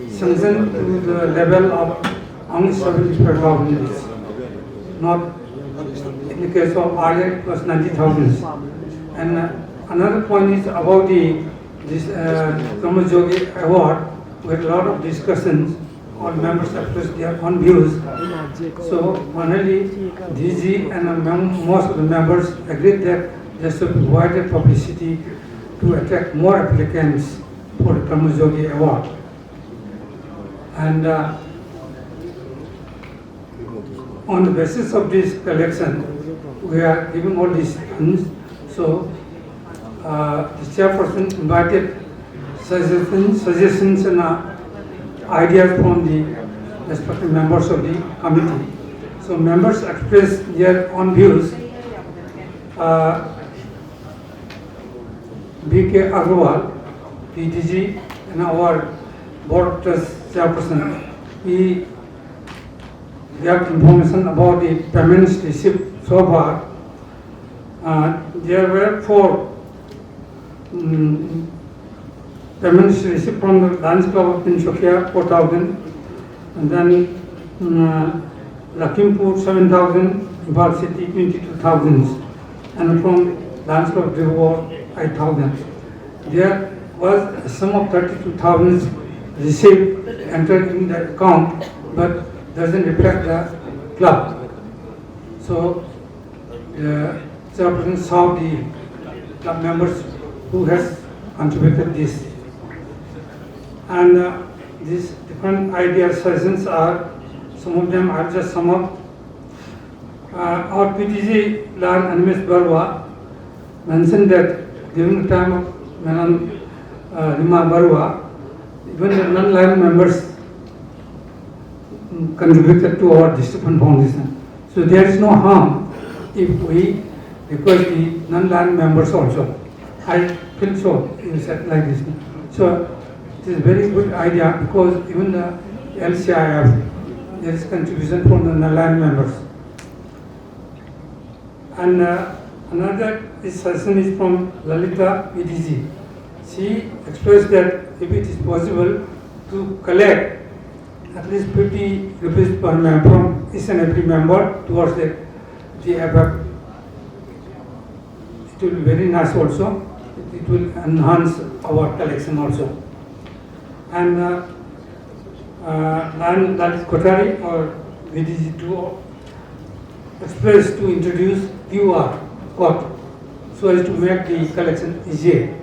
sanctioned to the level of only 75,000, not in the case of earlier it was 90,000. And another point is about this Kamajogi award. We had a lot of discussions all members expressed their own views. So finally, DG and most of the members agreed that there should be wider publicity to attract more applicants for the Karmajogi Award. And on the basis of this collection, we are giving all these funds. So the chairperson invited suggestions and ideas from the respective members of the committee. So members expressed their own views. B.K. Agarwal, PDG, and our board of trust chairperson, he got information about the payments received so far. There were 4 payments received from the Lions Club of Pinchokia, 4,000, and then Lakhimpur 7,000, Imphal City 22,000, and from Lions Club of Devor 8,000. There was a sum of 32,000 received, entered in the account, but doesn't reflect the club. So the chairperson saw the club members who has contributed this. And these different ideas, suggestions are, some of them I'll just sum up. Our PTG Lan Animes Barwa mentioned that during the time of Madam Rima Barwa, even the non-line members contributed to our district fund foundation. So there is no harm if we request the non-line members also. I feel so, you said like this. So it is a very good idea because even the LCIF, there is contribution from the non-line members. And another suggestion is from Lalita PDG. She expressed that if it is possible to collect at least 50 rupees per member from each and every member towards the effort, it will be very nice also. It will enhance our collection also. And Lalit Kothari or VDG2 expressed to introduce QR code so as to make the collection easier.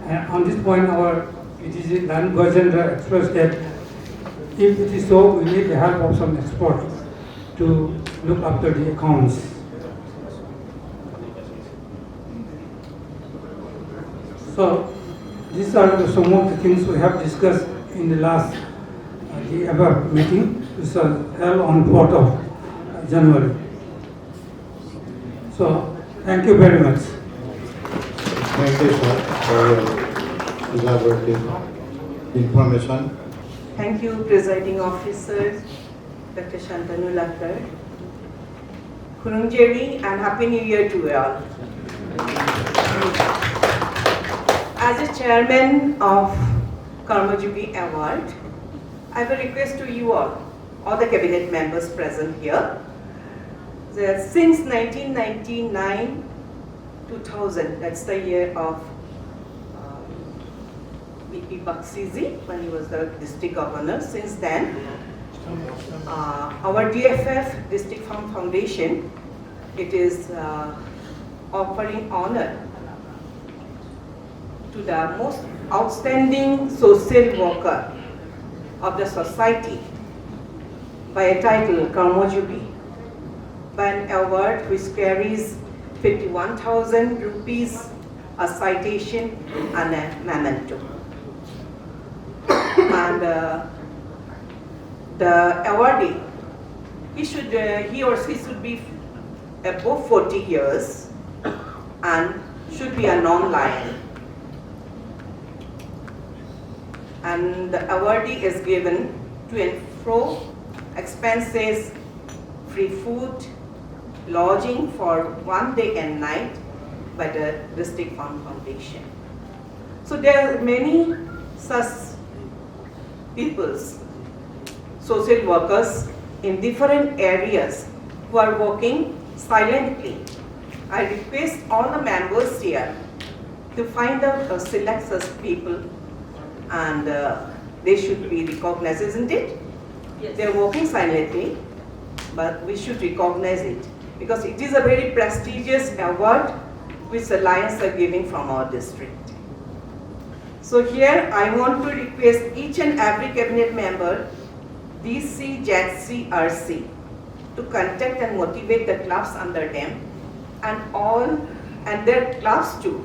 And on this point, our VDG Dan Gojendra expressed that if it is so, we need the help of some experts to look after the accounts. So these are some of the things we have discussed in the last the above meeting, which was held on 4th of January. So thank you very much. Thank you, sir, for your elaborate information. Thank you, Presiding Officer, Dr. Shantanu Lakkar. Kurungjeri and Happy New Year to you all. As a chairman of Karmajogi Award, I have a request to you all the cabinet members present here. Since 1999-2000, that's the year of BP Baksizi, when he was the district governor. Since then, our DFF, District Farm Foundation, it is offering honor to the most outstanding social worker of the society by a title, Karmajogi, by an award which carries 51,000 rupees, a citation and a memento. And the awardee, he or she should be above 40 years and should be a non-lion. And the awardee is given to and fro expenses, free food, lodging for 1 day and night by the District Farm Foundation. So there are many such peoples, social workers in different areas who are working silently. I request all the members here to find out or select such people and they should be recognized, isn't it? Yes. They're working silently, but we should recognize it because it is a very prestigious award which the Lions are giving from our district. So here I want to request each and every cabinet member, DC, JATC, RC, to contact and motivate the clubs under them and their clubs too,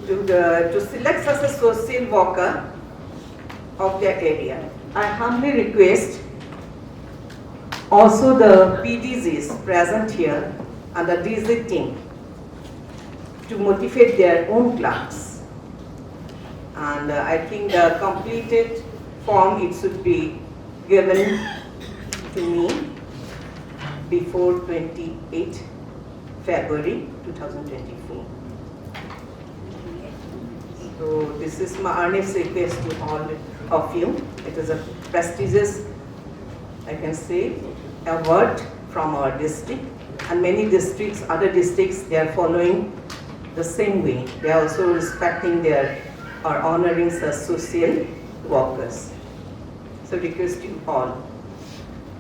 to select such a social worker of their area. I humbly request also the PDGs present here and the DZ team to motivate their own clubs. And I think the completed form, it should be given to me before 28 February 2024. So this is my earnest request to all of you. It is a prestigious, I can say, award from our district, and many districts, other districts, they are following the same way. They are also respecting their or honoring such social workers. So request you all.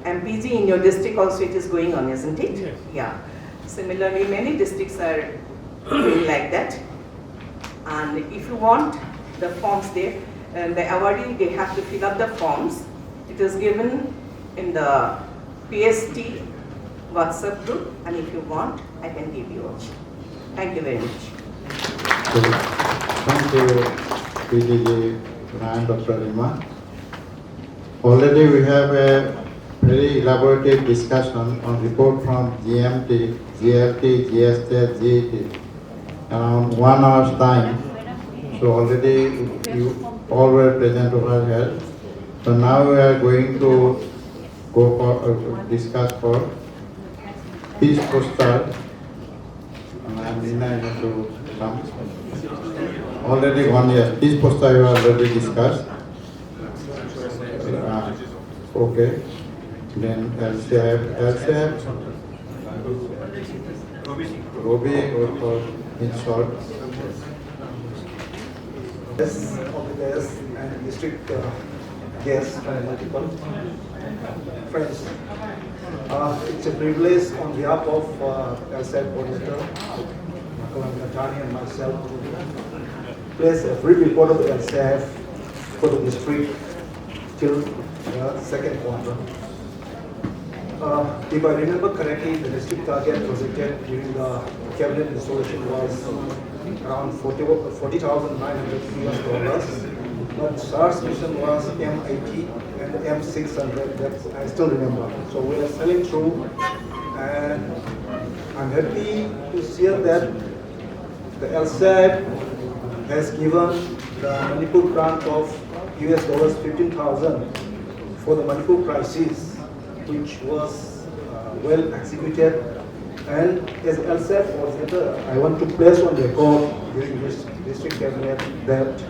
MPG in your district also it is going on, isn't it? Yes. Yeah. Similarly, many districts are doing like that. And if you want the forms there, the awardee, they have to fill up the forms. It is given in the PST WhatsApp group, and if you want, I can give you also. Thank you very much. Thank you, PDG and Dr. Rima. Already we have a very elaborative discussion on report from GMT, GLT, GST, GET, around 1 hour's time. So already you all were present over here. So now we are going to go for discuss for peace poster. And Nina, you have to come. Already 1 year. Peace poster you already discussed. Okay. Then LCF, Robi or in short. Yes, of the guests and district guests and multiple friends. It's a privilege on behalf of LSAT coordinator, Makalam Natani and myself to place a brief report of the LSAT for the district till the second quarter. If I remember correctly, the district target projected during the cabinet resolution was around $40,900 US, but SARS mission was M80 and M600, that I still remember. So we are selling through, and I'm happy to see that the LSAT has given the Manipur grant of US dollars 15,000 for the Manipur crisis, which was well executed. And as LSAT coordinator, I want to place on record during this district cabinet that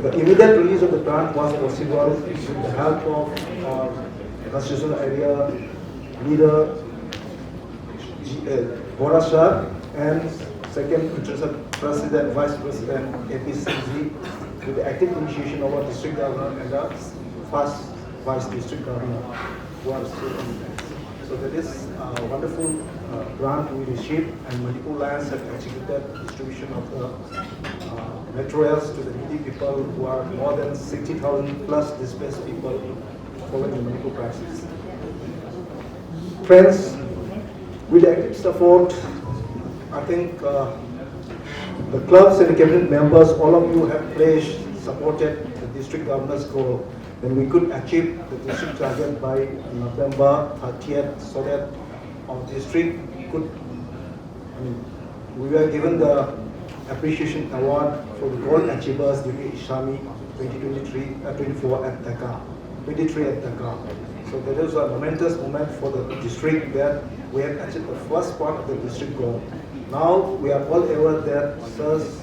the immediate release of the grant was possible with the help of our constitutional area leader, Borashar, and second president, vice president, APCG, with the active initiation of our district governor and the first vice district governor who are so that is a wonderful grant we received, and multiple lands have executed distribution of the materials to the needy people who are more than 60,000 plus displaced people following the Manipur crisis. Friends, with active support, I think the clubs and the cabinet members, all of you have pledged, supported the district governor's goal. Then we could achieve the district target by November 30th, so that our district could, we were given the appreciation award for the gold achievers during Ishami 2023-24 at Dhaka, 23 at Dhaka. So that is a momentous moment for the district that we have achieved the first part of the district goal. Now we are all aware that SARS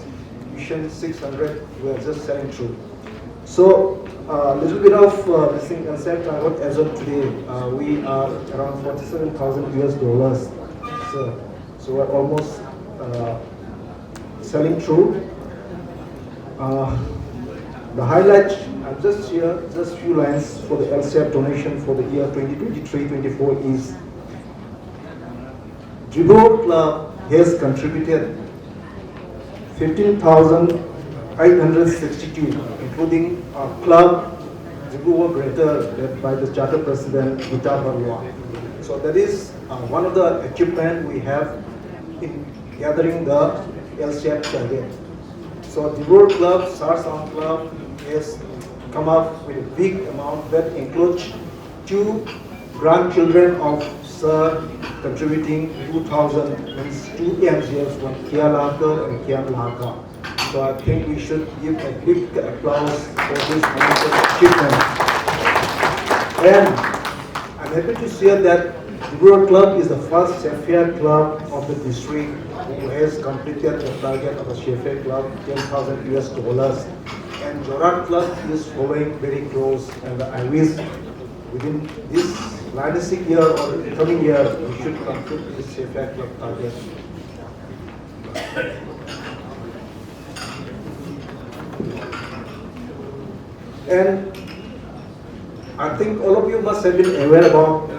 Mission 600 we are just selling through. So a little bit of this thing concept I would as of today, we are around 47,000 US dollars. So we're almost selling through. The highlight, just here, just few lines for the LCF donation for the year 2023-24 is Tribhuvan Club has contributed 15,862, including our club Tribhuvan Greater, led by the Charter President Gita Barua. So that is one of the achievements we have in gathering the LCF target. So the World Club, Sarsan Club, has come up with a big amount that includes 2 grandchildren of Sir contributing 2,000, means 2 MGFs, one Kia Laka and Kia Laka. So I think we should give a big applause for this wonderful achievement. And I'm happy to share that the World Club is the first Sheffield club of the district who has completed the target of the Sheffield club, $10,000 US. And Jorat Club is following very close, and I wish within this dynastic year or the coming year, we should complete this Sheffield club target. And I think all of you must have been aware about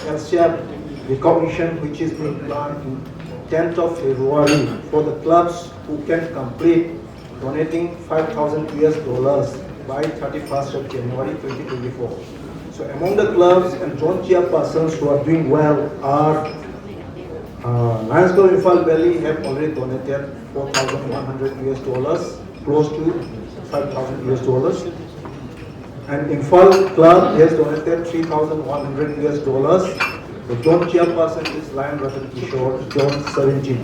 LCF recognition, which is being planned in 10th of February for the clubs who can complete donating $5,000 US by 31st of January 2024. So among the clubs and joint chairpersons who are doing well are Lions Club Imphal Valley have already donated $4,100 US, close to $5,000 US. And Imphal Club has donated $3,100 US. The joint chairperson is Lion Ratan Kishore, John 17.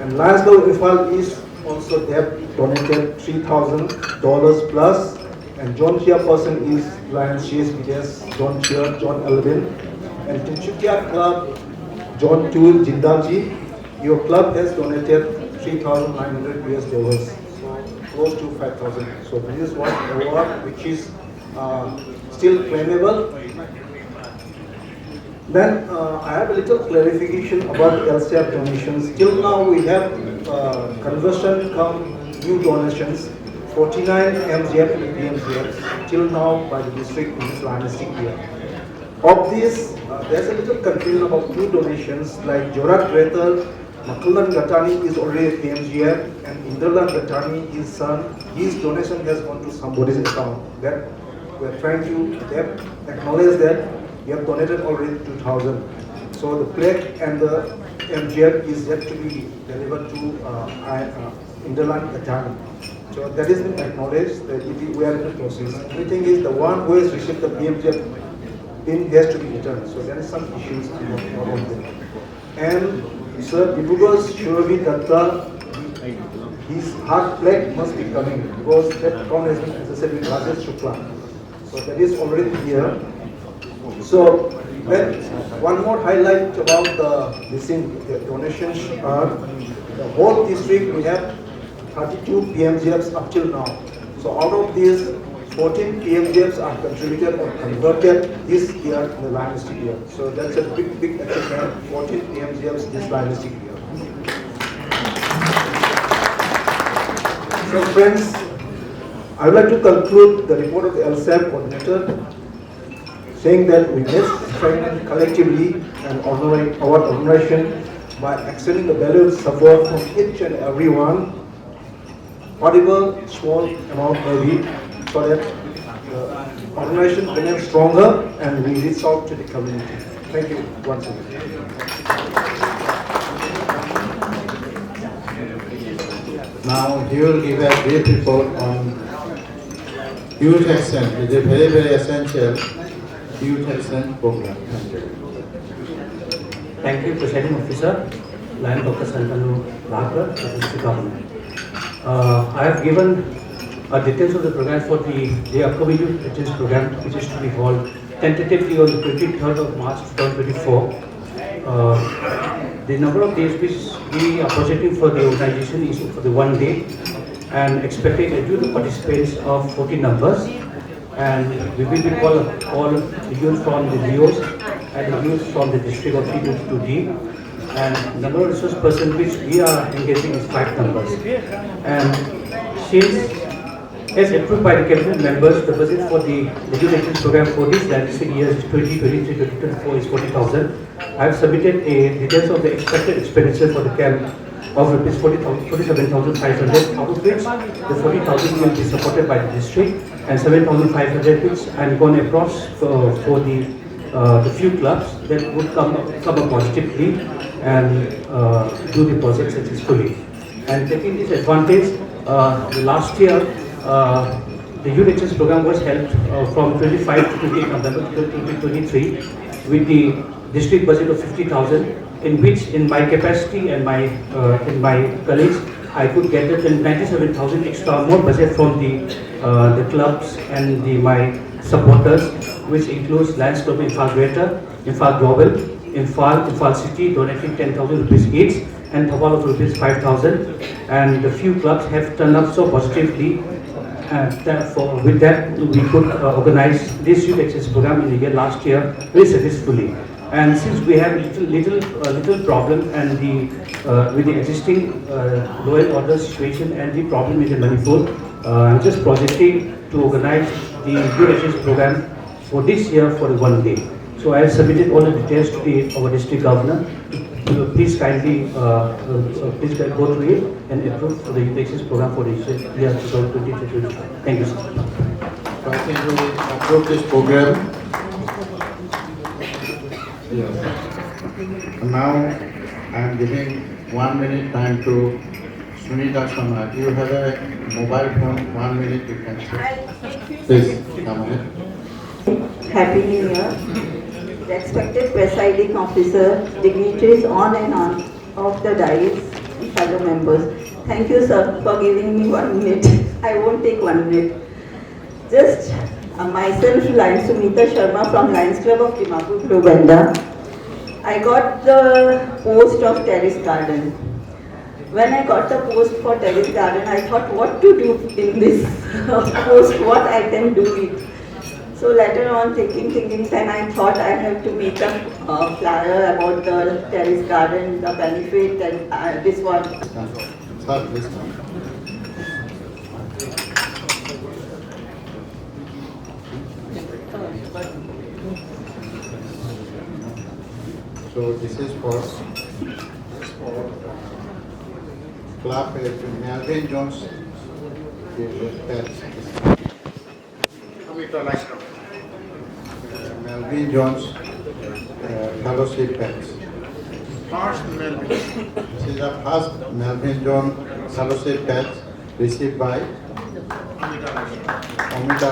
And Lions Club Imphal is also they have donated $3,000 plus, and joint chairperson is Lions CS BDS, John Chair, John 11. And Tinchukia Club, John 2 Jindaji, your club has donated $3,900 US, so close to 5,000. So this is one award which is still claimable. Then I have a little clarification about LCF donations. Till now we have conversion come new donations, 49 MGF and PMGF, till now by the district in this dynastic year. Of this, there's a little confusion about new donations like Jorat Gretel, Makullan Gatani is already a PMGF, and Indralan Gatani, his son, his donation has gone to somebody's account. That we're trying to acknowledge that you have donated already 2,000. So the plaque and the MGF is yet to be delivered to Indralan Gatani. So that has been acknowledged that we are in the process. The only thing is the one who has received the PMGF pin has to be returned. So there is some issues about them. And Sir Dibugas Shuravi Datta, his heart plaque must be coming because that account has been associated with Rajesh Shukla. So that is already here. So then one more highlight about the donations are the whole district we have 32 PMGFs up till now. So out of these 14 PMGFs are contributed or converted this year in the dynastic year. So that's a big achievement, 14 PMGFs this dynastic year. So friends, I would like to conclude the report of the LSAP coordinator saying that we must strengthen collectively and honoring our organization by extending the value of support from each and everyone, whatever small amount may be, so that the organization remains stronger and we reach out to the community. Thank you once again. Now he will give a brief report on youth action. It is a very essential youth action program. Thank you, Presiding Officer, Lion Dr. Santanu Bhagar, District Government. I have given details of the program for the upcoming youth action program, which is to be held tentatively on the 23rd of March 2024. The number of days which we are projecting for the organization is for the 1 day, and expecting a youth participants of 40 numbers. And we will be all the youth from the LEOs and the youth from the district of T22D. And number of resource persons which we are engaging is 5 numbers. And since as approved by the cabinet members, the budget for the education program for this diagnostic year is 2023-2024 is 40,000. I have submitted a details of the expected expenditure for the camp of rupees 47,500, out of which the 40,000 will be supported by the district and 7,500 which I am going across for the few clubs that would come up positively and do the project successfully. And taking this advantage, the last year the youth exchange program was held from 25 to 28 November 2023 with the district budget of 50,000, in which in my capacity and in my colleagues I could gather 97,000 extra more budget from the clubs and my supporters, which includes Lions Club Imphal Greater, Imphal Global, Imphal City donating 10,000 rupees each and Thawal of rupees 5,000, and the few clubs have turned up so positively. Therefore, with that, we could organize this youth access program in the year last year very successfully. And since we have little problem and with the existing law and order situation and the problem in the Manipur, I'm just projecting to organize the youth access program for this year for 1 day. So I have submitted all the details to our district governor. Please kindly please go through it and approve the youth access program for this year 2023. Thank you, sir. So I think we approve this program. Yes. Now I am giving 1 minute time to Sunita Sharma. You have a mobile phone, 1 minute you can say. Please come ahead. Happy New Year. Respected presiding officer, dignitaries on and on of the dais, fellow members. Thank you, sir, for giving me 1 minute. I won't take 1 minute. Just myself, Lions Sumita Sharma from Lions Club of Dimapur, Glovenda. I got the post of terrace garden. When I got the post for terrace garden, I thought what to do in this post, what I can do it. So later on thinking, then I thought I have to make a flyer about the terrace garden, the benefit, and this one. Sir, this one. So this is for club Melvin Jones. Melvin Jones fellowship pets. First Melvin. This is the first Melvin Jones fellowship pets received by Amita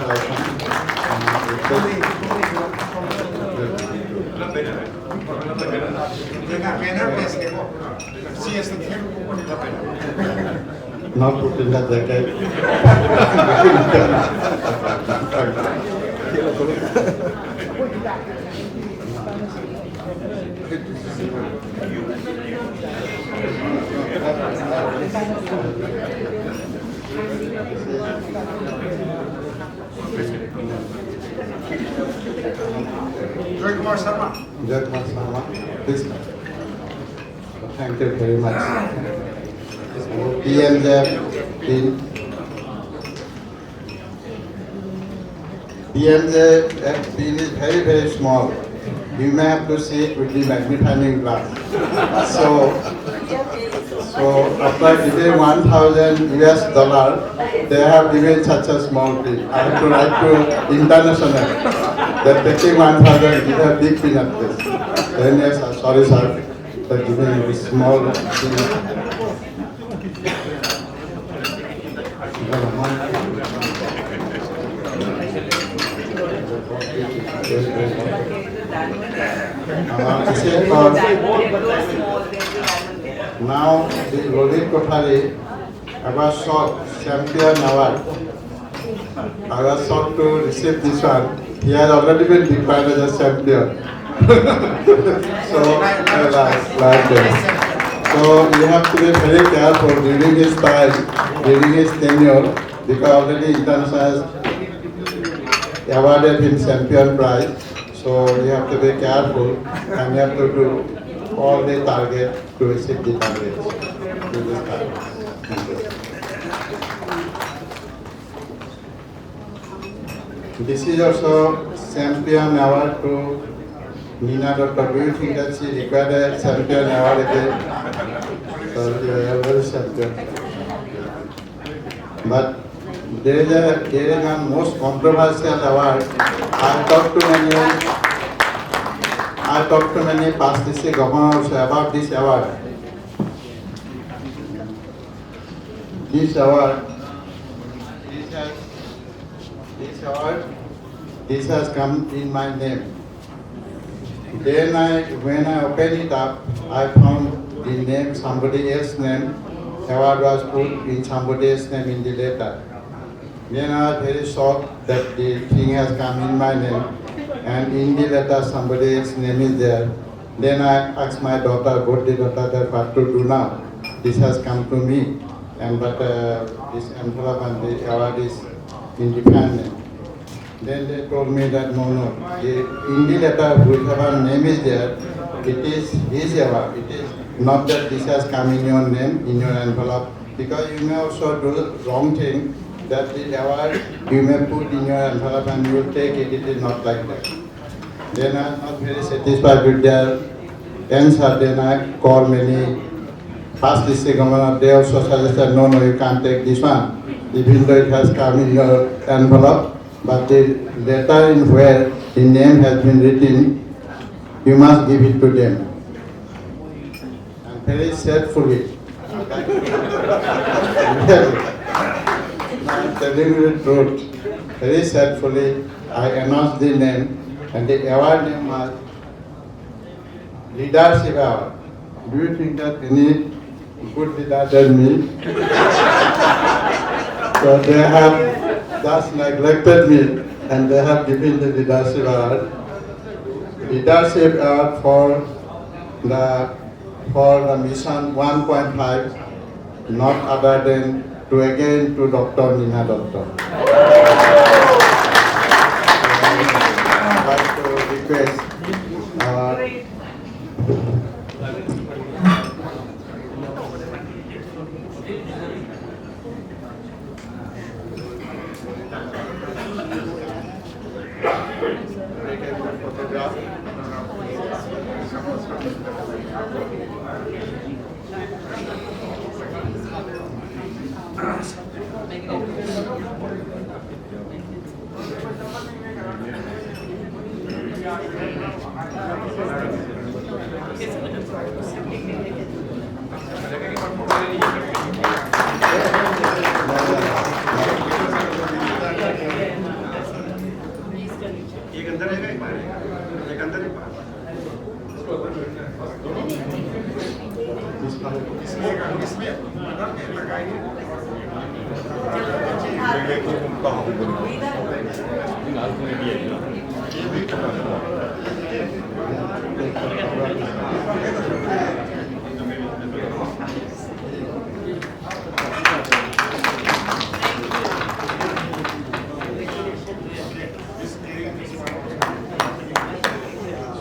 Not put in the jacket. Joy Kumar Sharma. Joy Kumar Sharma. Please. Thank you very much. PMJ pin is very small. You may have to see it with the magnifying glass. So after giving $1,000 US, they have given such a small pin. I have to write to international. They're taking 1,000, give a big pin at this. Then yes, sorry sir, they're giving a small pin. Now the Lodit Kothari, I was shocked, champion award. I was shocked to receive this one. He has already been declared as a champion. So you have to be very careful during his time, during his tenure, because already International has awarded him champion prize. So you have to be careful and you have to do all the target to receive the targets. To this target. Thank you. This is also champion award to Nina Dr. Do you think that she required a champion award again? So you are very champion. But there is a most controversial award. I talked to many past district governors about this award. This has come in my name. Then when I opened it up, I found the name, somebody else's name. Award was put in somebody else's name in the letter. Then I was very shocked that the thing has come in my name, and in the letter somebody else's name is there. Then I asked my daughter, both the daughter, that what to do now. This has come to me, but this envelope and the award is in the family. Then they told me that no, in the letter whichever name is there, it is his award. It is not that this has come in your name, in your envelope, because you may also do the wrong thing, that the award you may put in your envelope and you will take it. It is not like that. Then I am not very satisfied with their answer. Then I called many past district governor. They also suggested, no, you can't take this one, even though it has come in your envelope. But the letter in where the name has been written, you must give it to them. And very sadly, I'm telling you the truth, very sadly, I announced the name, and the award name was Leadership Award. Do you think that any good leader than me? So they have just neglected me, and they have given the Leadership Award. Leadership Award for the mission 1.5, not other than to Dr. Nina Dr. I'd like to request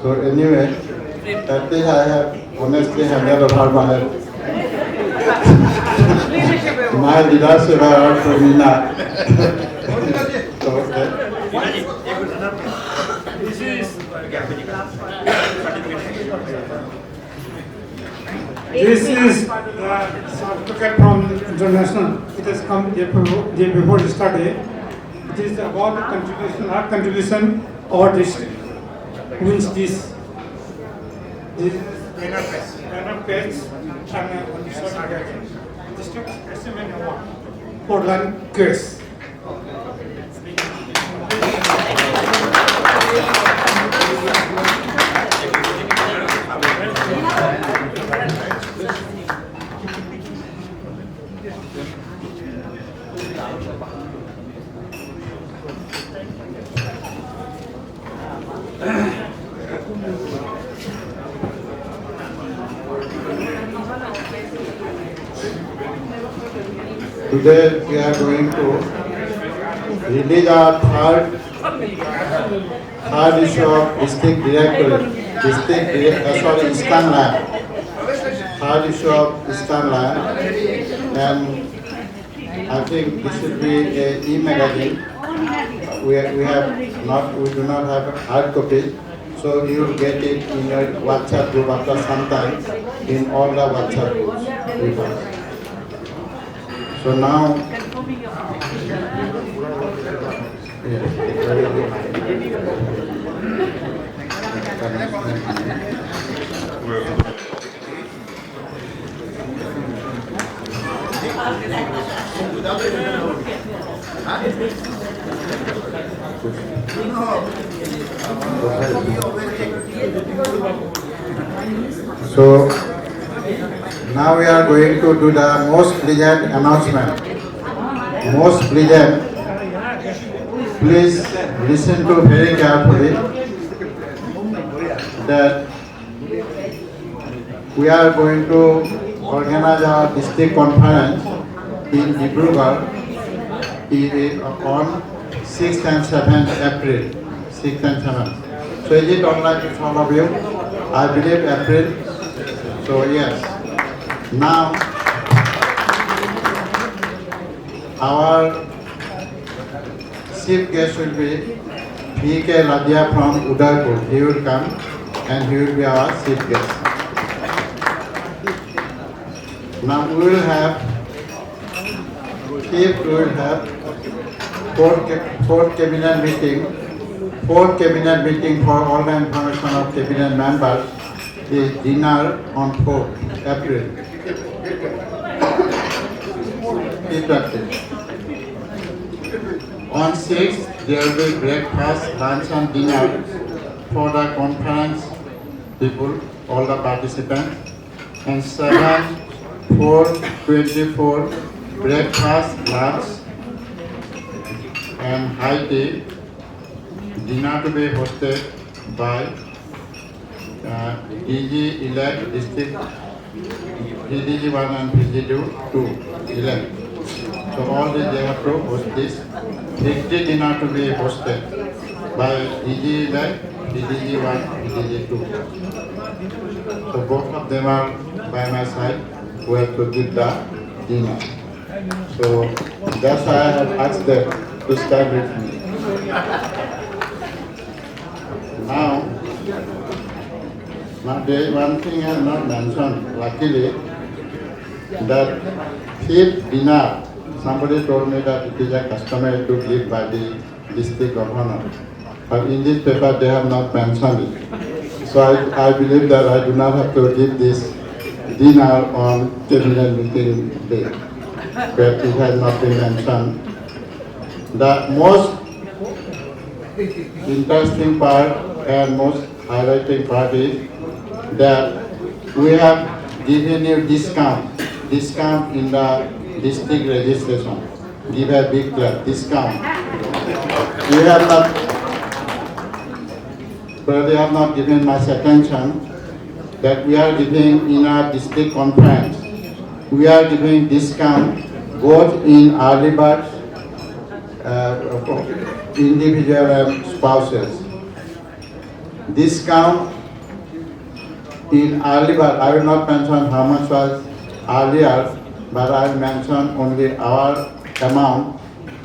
so anyway, at least I have honestly handed over my leadership award to Nina. So, okay. This is the certificate from international. It has come day before yesterday. It is about the contribution, our contribution, our district wins this. This is banner page and certificate. District Achievement Award for land case. Today we are going to release our third issue of district directory, Eastern Line. Third issue of Eastern Line, and I think this will be a e-magazine. we do not have hard copy. So you will get it in your WhatsApp group after some time in all the WhatsApp groups with us. So now, so now we are going to do the most pleasant announcement. Most pleasant. Please listen to very carefully that we are going to organize our district conference in Dibrugarh on 6th and 7th April. 6th and 7th. So is it online with all of you? I believe April. So yes. Now our chief guest will be P.K. Ladia from Udaipur. He will come and he will be our chief guest. Now we will have fourth cabinet meeting for all the information of cabinet members is dinner on 4th April. 3:30. On 6th, there will be breakfast, lunch and dinner for the conference people, all the participants. And 7, 4, 24, breakfast, lunch and high tea. Dinner to be hosted by DG-elect district, DDG1 and DDG2 elect. So all these they have to host this. Weekday dinner to be hosted by DG-elect, DDG1, DDG2. So both of them are by my side who have to give the dinner. So that's why I have asked them to start with me. Now there is one thing I have not mentioned, luckily, that fifth dinner, somebody told me that it is a customary to give by the district governor. But in this paper they have not mentioned it. So I believe that I do not have to give this dinner on cabinet meeting day. But it has not been mentioned. The most interesting part and most highlighting part is that we have given you discount in the district registration. Give a big clap, discount. We have not, but they have not given much attention that we are giving in our district conference. We are giving discount both in early birds, individual and spouses. Discount in early bird, I will not mention how much was earlier, but I will mention only our amount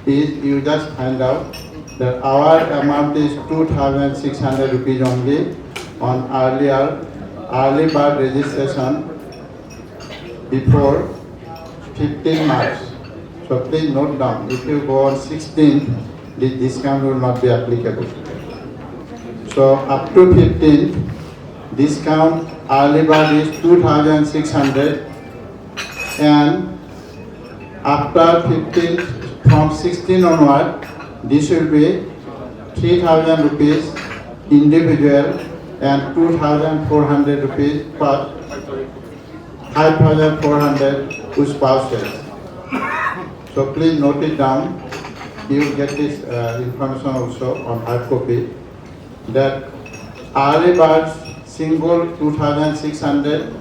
is, you just find out that our amount is 2,600 rupees only on early bird registration before 15 March. So please note down, if you go on 16th, this discount will not be applicable. So up to 15th, discount early bird is 2,600 and after 15th, from 16 onward, this will be 3,000 rupees individual and 2,400 rupees per 5,400 to spouses. So please note it down. You will get this information also on hard copy. That early birds single 2,600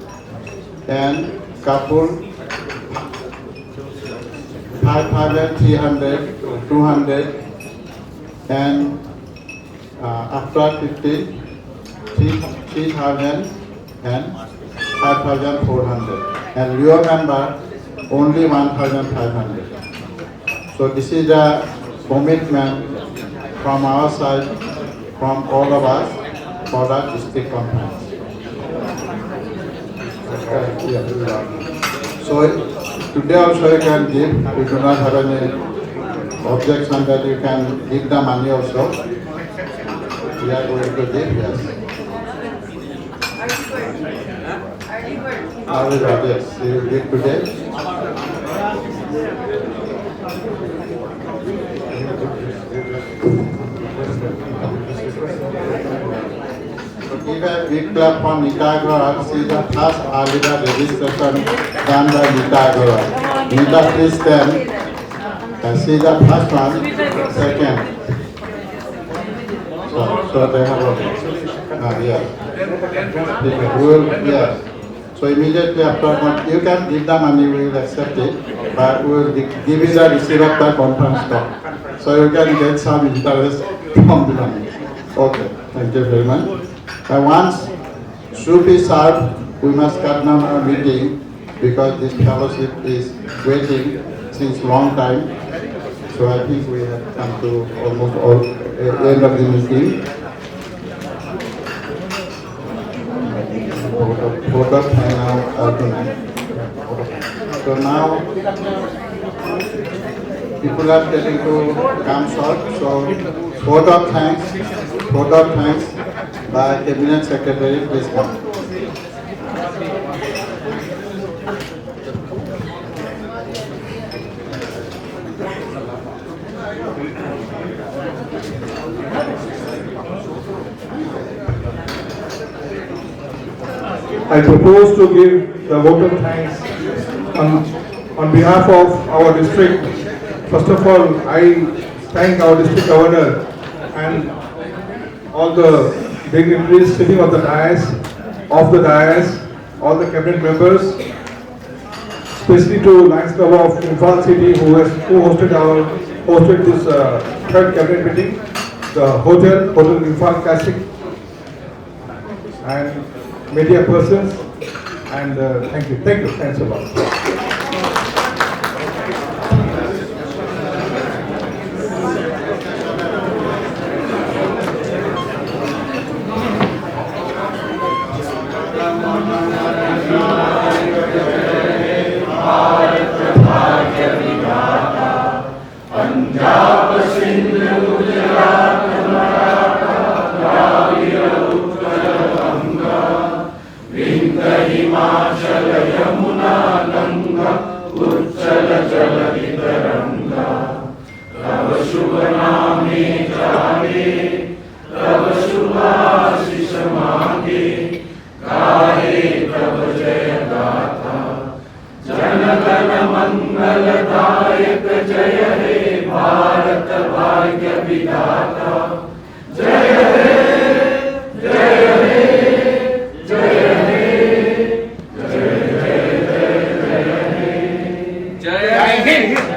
and couple 5,300, 200 and after 50, 3,000 and 5,400 and your member only 1,500. So this is the commitment from our side, from all of us, for that district conference. So today also you can give. We do not have any objection that you can give the money also. We are going to give, yes. Yes, you will give today. Give a big clap for Nita. She is the first early registration done by Nita. Nita, please stand. She is the first one, second. So they have yes. So immediately after, you can give the money, we will accept it, but we will give you the receipt of the conference call. So you can get some interest from the money. Okay, thank you very much. Once soup is served, we must cut down our meeting because this fellowship is waiting since long time. So I think we have come to almost all end of the meeting. Vote of now tonight. So now people are getting to come short. So vote of thanks by Cabinet Secretary, please come. I propose to give the vote of thanks on behalf of our district. First of all, I thank our district governor and all the dignitaries sitting on the dais, off the dais, all the cabinet members, especially to Lions Club of Imphal City who hosted this third cabinet meeting, the Hotel Imphal Classic, and media persons, and thanks a lot. Jai Hind.